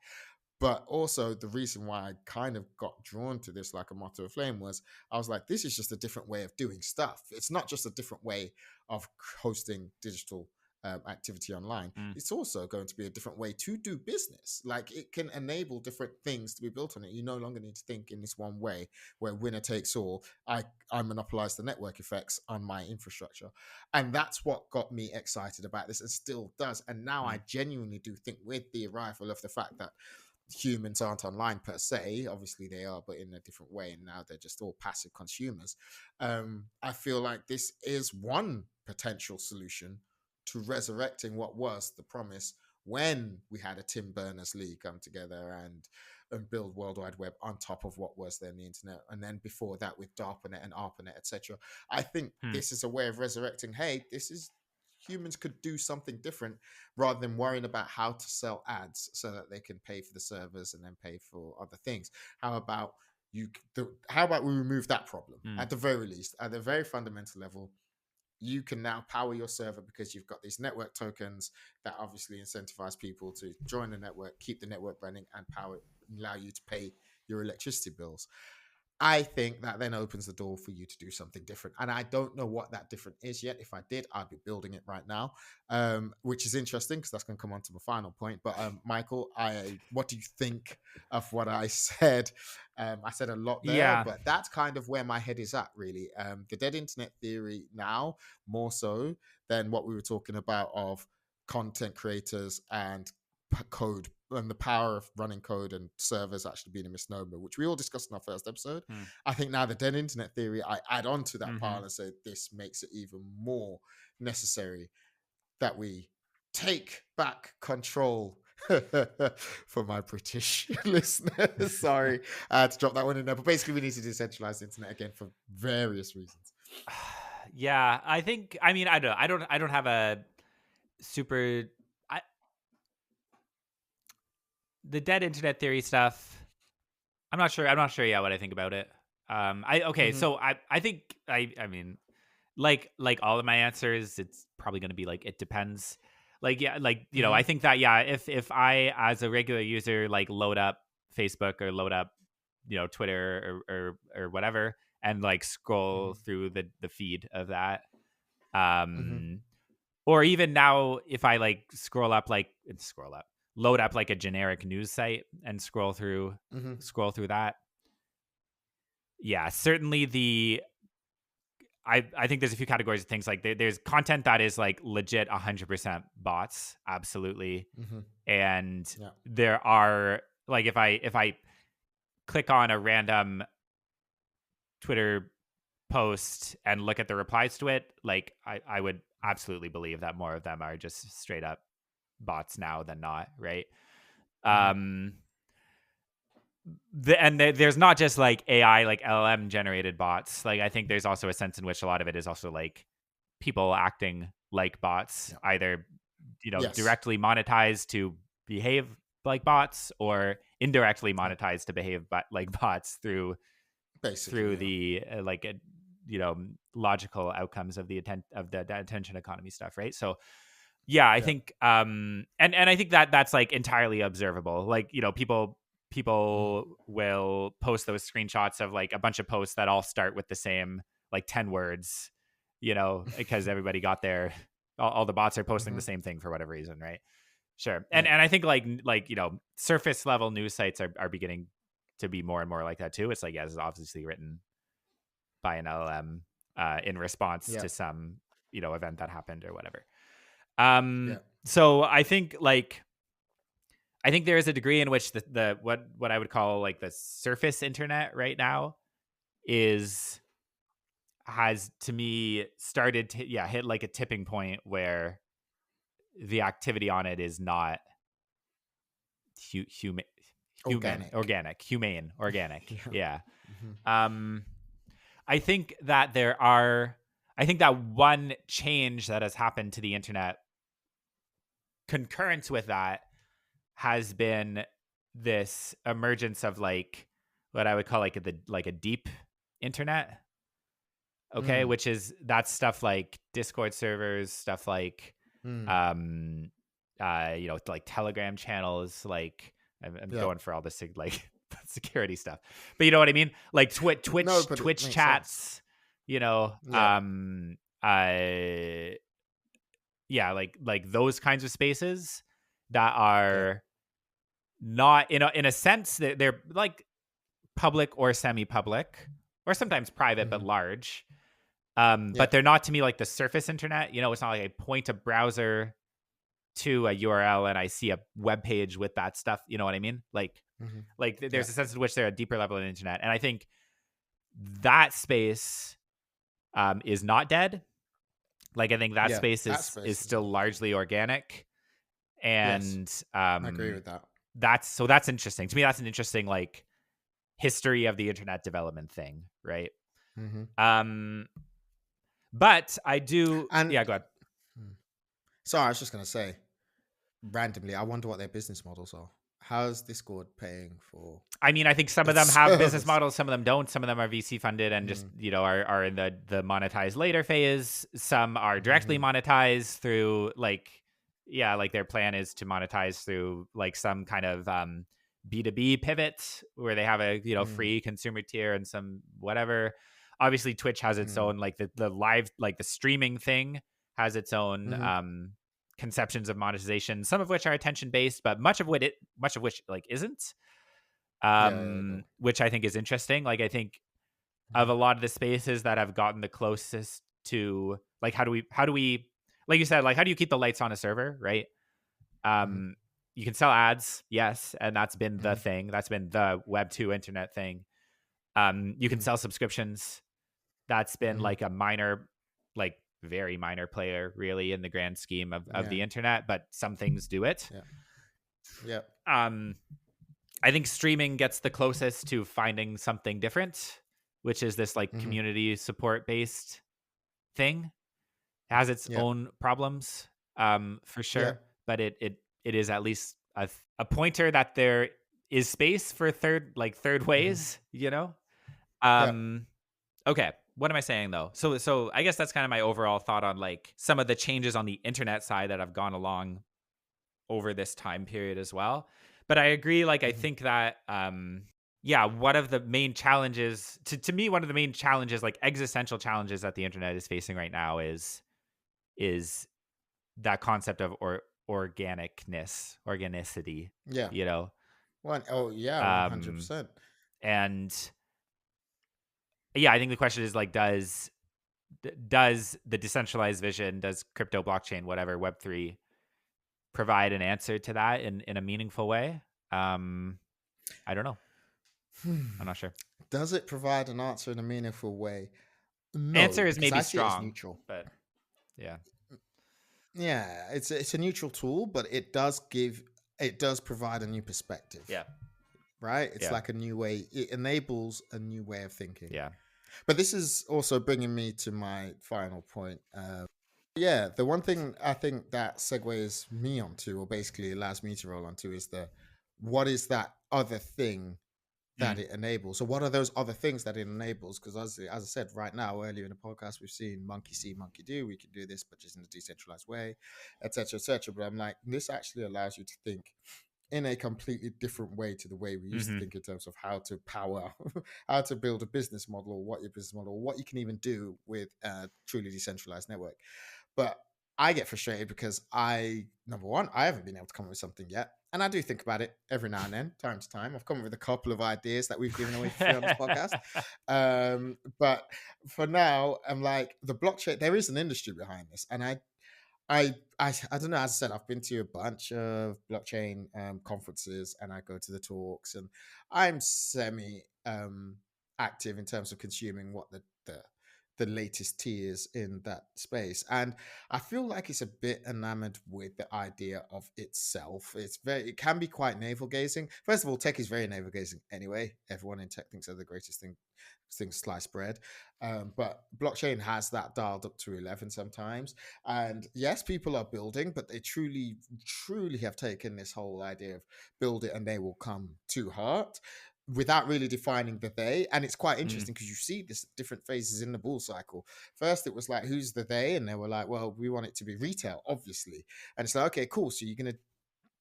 But also, the reason why I kind of got drawn to this like a moth to a flame was I was like, this is just a different way of doing stuff. It's not just a different way of hosting digital activity online. Mm. It's also going to be a different way to do business. Like it can enable different things to be built on it. You no longer need to think in this one way where winner takes all. I monopolize the network effects on my infrastructure. And that's what got me excited about this and still does. And now I Mm. genuinely do think with the arrival of the fact that humans aren't online per se, obviously they are, but in a different way, and now they're just all passive consumers. I feel like this is one potential solution to resurrecting what was the promise when we had a Tim Berners-Lee come together and build World Wide Web on top of what was then the internet, and then before that with DARPANET and ARPANET, etc. I think Hmm. this is a way of resurrecting. Hey, this is humans could do something different rather than worrying about how to sell ads so that they can pay for the servers and then pay for other things? How about how about we remove that problem Mm. at the very least, at the very fundamental level? You can now power your server because you've got these network tokens that obviously incentivize people to join the network, keep the network running, and allow you to pay your electricity bills. I think that then opens the door for you to do something different. And I don't know what that different is yet. If I did, I'd be building it right now, which is interesting because that's going to come on to my final point. But Michael, what do you think of what I said? I said a lot there, Yeah. but that's kind of where my head is at, really. The dead internet theory now, more so than what we were talking about of content creators and code and the power of running code and servers actually being a misnomer, which we all discussed in our first episode. I think now the dead internet theory, I add on to that pile and say this makes it even more necessary that we take back control. For my British listeners, sorry, I had to drop that one in there. But basically, we need to decentralize the internet again for various reasons. Yeah, I think. I mean, I don't have a super. The dead internet theory stuff. I'm not sure. Yeah, what I think about it. So I think I mean, like all of my answers, it's probably going to be like it depends. Like yeah, like you know, I think that yeah, if I as a regular user like load up Facebook or load up Twitter or whatever and like scroll through the feed of that, or even now if I like load up like a generic news site and scroll through that. Yeah, certainly I think there's a few categories of things like there's content that is like legit 100% bots, absolutely. And there are like if I click on a random Twitter post and look at the replies to it, like I would absolutely believe that more of them are just straight up bots now than not, right? There's not just like AI, like LLM generated bots. Like I think there's also a sense in which a lot of it is also like people acting like bots, either directly monetized to behave like bots or indirectly monetized to behave like bots through the logical outcomes of the attention economy stuff, right? So yeah, I think and I think that's like entirely observable. Like people will post those screenshots of like a bunch of posts that all start with the same like 10 words, because everybody got there. All the bots are posting the same thing for whatever reason, right? Sure. And I think like surface level news sites are beginning to be more and more like that too. It's like, yeah, this is obviously written by an LLM in response to some event that happened or whatever. So I think there is a degree in which the what I would call like the surface internet right now has to me started to hit like a tipping point where the activity on it is not humane. Yeah. I think that one change that has happened to the internet concurrent with that has been this emergence of like what I would call like a deep internet. Okay, which is that's stuff like Discord servers, stuff like like Telegram channels, like I'm going for all this like security stuff, but you know what I mean, like Twitch chats, sense. Like those kinds of spaces that are not in a sense that they're like public or semi-public or sometimes private but large, but they're not to me like the surface internet. It's not like I point a browser to a URL and I see a web page with that stuff. You know what I mean? Like there's a sense in which they're a deeper level of the internet, and I think that space is not dead. Like I think that space is still largely organic, and I agree with that. That's interesting to me. That's an interesting like history of the internet development thing, right? But I do. Go ahead. Sorry, I was just going to say randomly, I wonder what their business models are. How's Discord paying for I mean, I think some of them its have business service? models, some of them don't. Some of them are VC funded and just, are in the monetized later phase. Some are directly Mm-hmm. monetized through like their plan is to monetize through like some kind of B2B pivot where they have a, Mm-hmm. free consumer tier and some whatever. Obviously Twitch has its own like the live, like the streaming thing has its own Mm-hmm. conceptions of monetization, some of which are attention based, but much of which like isn't, Yeah, go. which I think is interesting. Like I think of a lot of the spaces that have gotten the closest to like how do we like you said, like how do you keep the lights on a server, right? Mm-hmm. You can sell ads, yes, and that's been the Mm-hmm. thing. That's been the Web 2 internet thing. You can Mm-hmm. sell subscriptions. That's been Mm-hmm. like a minor, like very minor player really in the grand scheme of Yeah, the internet, but some things do it. yeah, yeah. Um I think streaming gets the closest to finding something different, which is this like Mm-hmm. community support based thing. It has its Yeah, own problems, for yeah. sure, but it is at least a pointer that there is space for third Mm-hmm. ways, Yeah. Um, okay, what am I saying though? So I guess that's kind of my overall thought on like some of the changes on the internet side that have gone along over this time period as well. But I agree, like I Mm-hmm. think that one of the main challenges to me, one of the main challenges, like existential challenges that the internet is facing right now is that concept of organicity, Yeah. you know. Oh, yeah, Um 100%. and yeah, I think the question is like does the decentralized vision, does crypto, blockchain, whatever, web3 provide an answer to that in a meaningful way? I don't know. I'm not sure. Does it provide an answer in a meaningful way? No, Answer is because maybe I see it as strong, neutral. but yeah. Yeah, it's a neutral tool, but it does provide a new perspective, Yeah. right? It's Yeah. like a new way. It enables a new way of thinking. Yeah. But this is also bringing me to my final point. Yeah, the one thing I think that segues me onto, or basically allows me to roll onto, is what is that other thing that Mm. it enables? So, what are those other things that it enables? Because as I said right now, earlier in the podcast, we've seen monkey see, monkey do. We can do this, but just in a decentralized way, etc., etc. But I'm like, this actually allows you to think in a completely different way to the way we used to Mm-hmm. think in terms of how to power, how to build a business model, or what your business model, or what you can even do with a truly decentralized network. But I get frustrated because number one, I haven't been able to come up with something yet. And I do think about it every now and then, time to time. I've come up with a couple of ideas that we've given away for free on this podcast. But for now, I'm like, the blockchain, there is an industry behind this. And I don't know. As I said, I've been to a bunch of blockchain conferences, and I go to the talks, and I'm semi active in terms of consuming what the latest tiers in that space. And I feel like it's a bit enamored with the idea of itself. It can be quite navel gazing. First of all, tech is very navel gazing anyway. Everyone in tech thinks they're the greatest thing since sliced bread. But blockchain has that dialed up to 11 sometimes. And yes, people are building, but they truly, truly have taken this whole idea of build it and they will come to heart without really defining the they. And it's quite Mm. interesting because you see this different phases in the bull cycle. First it was like, who's the they? And they were like, well, we want it to be retail, obviously. And it's like, okay, cool, so you're going to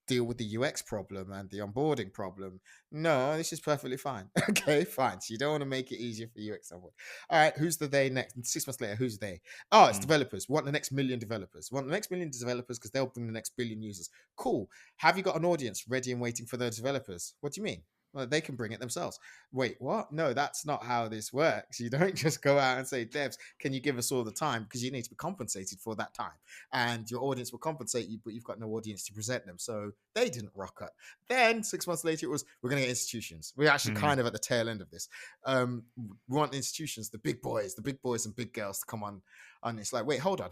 deal with the UX problem and the onboarding problem. No, this is perfectly fine. Okay, fine. So you don't want to make it easier for UX onboard. All right, who's the they next? And 6 months later, who's they? Oh, it's Mm. developers. Want the next million developers. Want the next million developers because they'll bring the next billion users. Cool. Have you got an audience ready and waiting for those developers? What do you mean? Well, they can bring it themselves. Wait, what? No, that's not how this works. You don't just go out and say, devs, can you give us all the time? Because you need to be compensated for that time. And your audience will compensate you, but you've got no audience to present them. So they didn't rock up. Then 6 months later, it was, we're going to get institutions. We're actually Mm. kind of at the tail end of this. We want institutions, the big boys and big girls to come on. And it's like, wait, hold on.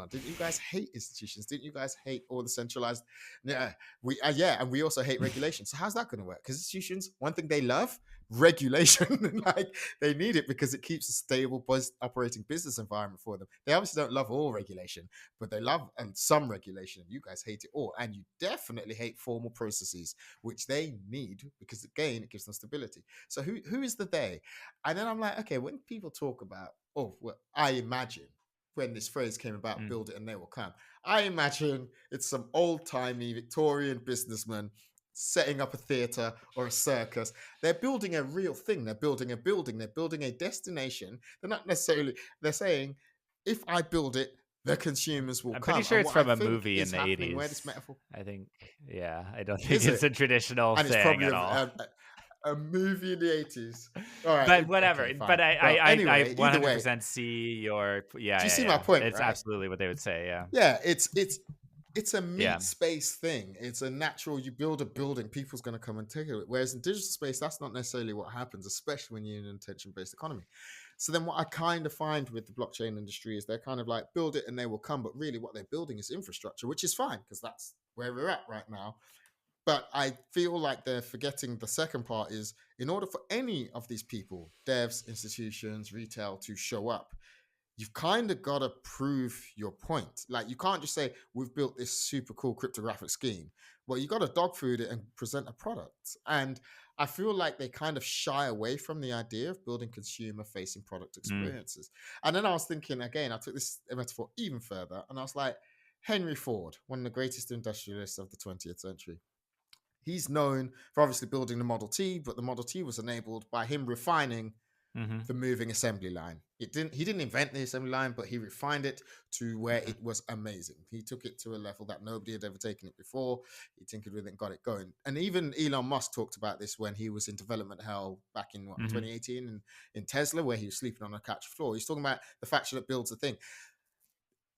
Didn't you guys hate institutions? Didn't you guys hate all the centralized? Yeah, and we also hate regulation. So how's that going to work? Because institutions, one thing they love, regulation. Like, they need it because it keeps a stable operating business environment for them. They obviously don't love all regulation, but they love some regulation. You guys hate it all, and you definitely hate formal processes, which they need because, again, it gives them stability. So who is the they? And then I'm like, okay, when people talk about, oh, well, I imagine when this phrase came about, build it and they will come, I imagine it's some old-timey Victorian businessman setting up a theater or a circus. They're building a real thing. They're building a building. They're building a destination. They're not necessarily, they're saying, if I build it, the consumers will I'm come. pretty sure And it's what I from a think movie in is the happening, where this 80s. metaphor I think, yeah, I don't think is it's it, a traditional and it's thing probably at all. a movie in the 80s. All right, But whatever. okay, But fine. I Well, I anyway, either way, 100% see your, yeah, do you yeah, see my yeah. point, It's right? absolutely what they would say. Yeah. Yeah, it's a Yeah. meat space thing. It's a natural, you build a building, people's going to come and take it. Whereas in digital space, that's not necessarily what happens, especially when you're in an attention-based economy. So then what I kind of find with the blockchain industry is they're kind of like, build it and they will come. But really what they're building is infrastructure, which is fine because that's where we're at right now. But I feel like they're forgetting the second part is, in order for any of these people, devs, institutions, retail, to show up, you've kind of got to prove your point. Like, you can't just say, we've built this super cool cryptographic scheme. Well, you got to dog food it and present a product. And I feel like they kind of shy away from the idea of building consumer facing product experiences. And then I was thinking, again, I took this metaphor even further, and I was like, Henry Ford, one of the greatest industrialists of the 20th century. He's known for obviously building the Model T, but the Model T was enabled by him refining Mm-hmm. the moving assembly line. He didn't invent the assembly line, but he refined it to where it was amazing. He took it to a level that nobody had ever taken it before. He tinkered with it and got it going. And even Elon Musk talked about this when he was in development hell back in 2018 in Tesla, where he was sleeping on a couch floor. He's talking about the factory that builds the thing.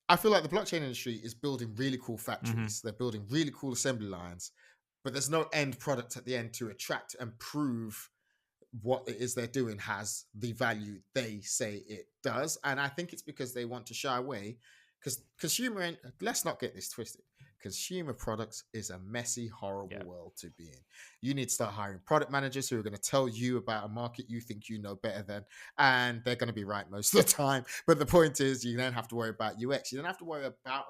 I feel like the blockchain industry is building really cool factories. They're building really cool assembly lines, but there's no end product at the end to attract and prove what it is they're doing has the value they say it does. And I think it's because they want to shy away, because let's not get this twisted, consumer products is a messy, horrible world to be in. You need to start hiring product managers who are going to tell you about a market you think you know better than, and they're going to be right most of the time. But the point is, you don't have to worry about UX. You don't have to worry about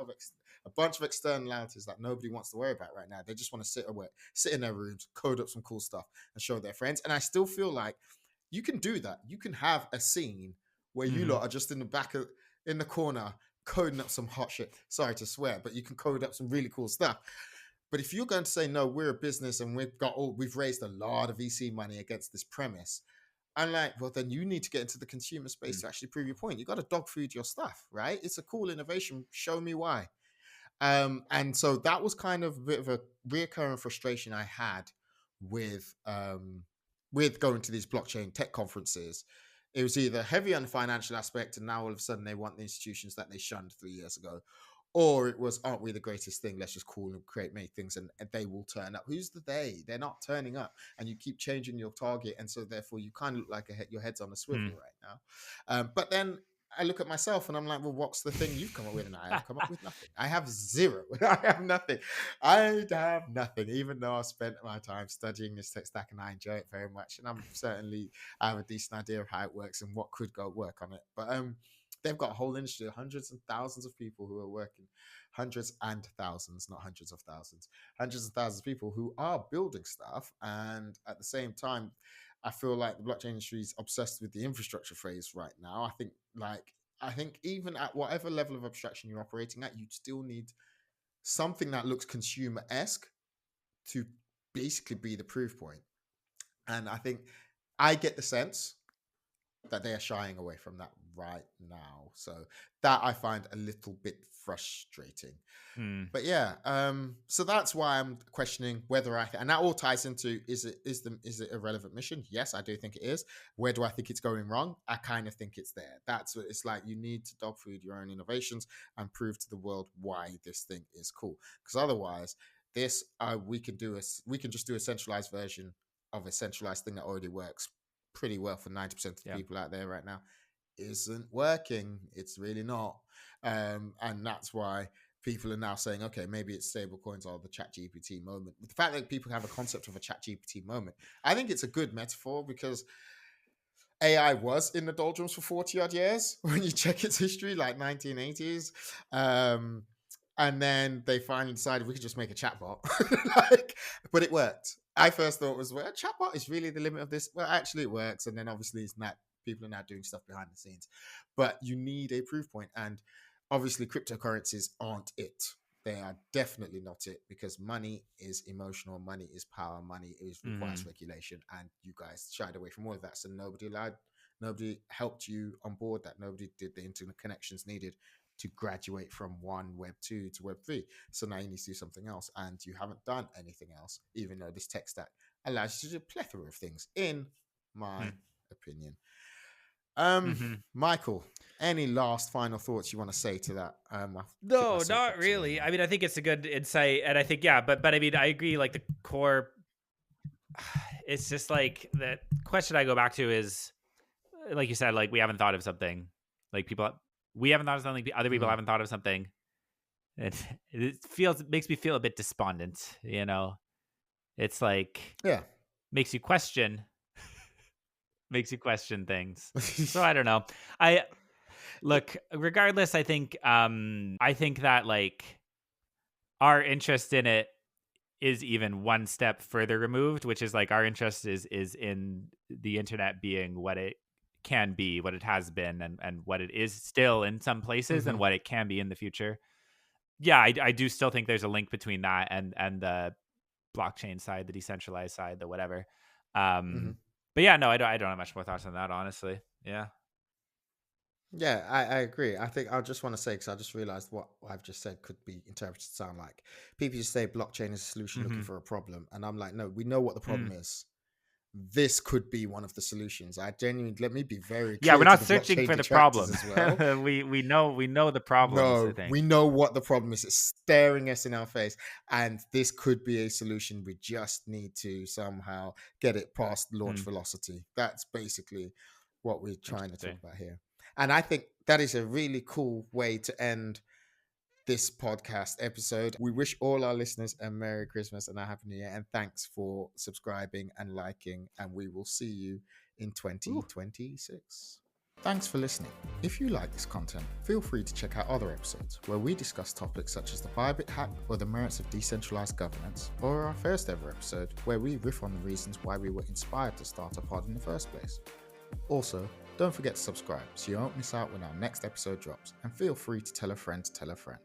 a bunch of externalities that nobody wants to worry about right now. They just want to sit in their rooms, code up some cool stuff, and show their friends. And I still feel like you can do that. You can have a scene where you lot are just in the corner coding up some hot shit. Sorry to swear, but you can code up some really cool stuff. But if you're going to say, no, we're a business and we've raised a lot of VC money against this premise, I'm like, well, then you need to get into the consumer space to actually prove your point. You got to dog food your stuff, right? It's a cool innovation. Show me why. And so that was kind of a bit of a reoccurring frustration I had with going to these blockchain tech conferences. It was either heavy on the financial aspect, and now all of a sudden they want the institutions that they shunned 3 years ago, or it was, aren't we the greatest thing? Let's just call and make things, and they will turn up. Who's the they? They're not turning up, and you keep changing your target, and so therefore you kind of look like your head's on a swivel right now. But then I look at myself and I'm like, well, what's the thing you've come up with? And I have come up with nothing. I have zero. I have nothing. I have nothing, even though I've spent my time studying this tech stack and I enjoy it very much. And I have a decent idea of how it works and what could go work on it. But they've got a whole industry, hundreds and thousands of people who are working, hundreds and thousands, not hundreds of thousands, hundreds of thousands of people who are building stuff. And at the same time, I feel like the blockchain industry is obsessed with the infrastructure phase right now. I think even at whatever level of abstraction you're operating at, you still need something that looks consumer-esque to basically be the proof point. And I think I get the sense that they are shying away from that right now. So that I find a little bit frustrating. But yeah, so that's why I'm questioning whether and that all ties into, is it a relevant mission? Yes, I do think it is. Where do I think it's going wrong? I kind of think it's there. That's what it's like. You need to dog food your own innovations and prove to the world why this thing is cool. Because otherwise, we can just do a centralized version of a centralized thing that already works pretty well for 90% of the people out there right now. Isn't working. It's really not. And that's why people are now saying, okay, maybe it's stable coins or the ChatGPT moment. The fact that people have a concept of a ChatGPT moment, I think it's a good metaphor, because AI was in the doldrums for 40 odd years when you check its history, like 1980s. And then they finally decided we could just make a chatbot. But it worked. I first thought was, well, a chatbot is really the limit of this. Well, actually it works. And then obviously it's not, people are now doing stuff behind the scenes. But you need a proof point. And obviously cryptocurrencies aren't it. They are definitely not it, because money is emotional, money is power, money requires regulation, and you guys shied away from all of that. So nobody helped you on board that. Nobody did the internet connections needed to graduate from one Web 2 to Web 3. So now you need to do something else, and you haven't done anything else, even though this tech stack allows you to do a plethora of things, in my opinion. Michael, any last final thoughts you want to say to that? No, not really. I mean, I think it's a good insight, and I think, yeah, but I mean, I agree. Like the core, it's just like the question I go back to is, like you said, like we haven't thought of something, like we haven't thought of something, other people haven't thought of something. It makes me feel a bit despondent. It's like, makes you question things. So I don't know. Look, regardless, I think that like our interest in it is even one step further removed, which is like our interest is in the internet being what it can be, what it has been, and what it is still in some places, and what it can be in the future. Yeah, I do still think there's a link between that and the blockchain side, the decentralized side, the whatever. But yeah, no, I don't have much more thoughts on that, honestly. Yeah. Yeah, I agree. I think I just want to say, because I just realized what I've just said could be interpreted to sound like people just say blockchain is a solution looking for a problem. And I'm like, no, we know what the problem is. This could be one of the solutions. I genuinely, let me be very clear. Yeah, we're not searching for the problem as well. we know the problems. No, we know what the problem is. It's staring us in our face, and this could be a solution. We just need to somehow get it past launch velocity. That's basically what we're trying to talk about here. And I think that is a really cool way to end this podcast episode. We wish all our listeners a Merry Christmas and a Happy New Year. And thanks for subscribing and liking. And we will see you in 2026. Thanks for listening. If you like this content, feel free to check out other episodes where we discuss topics such as the Bybit hack or the merits of decentralized governance, or our first ever episode where we riff on the reasons why we were inspired to start a pod in the first place. Also, don't forget to subscribe so you won't miss out when our next episode drops, and feel free to tell a friend to tell a friend.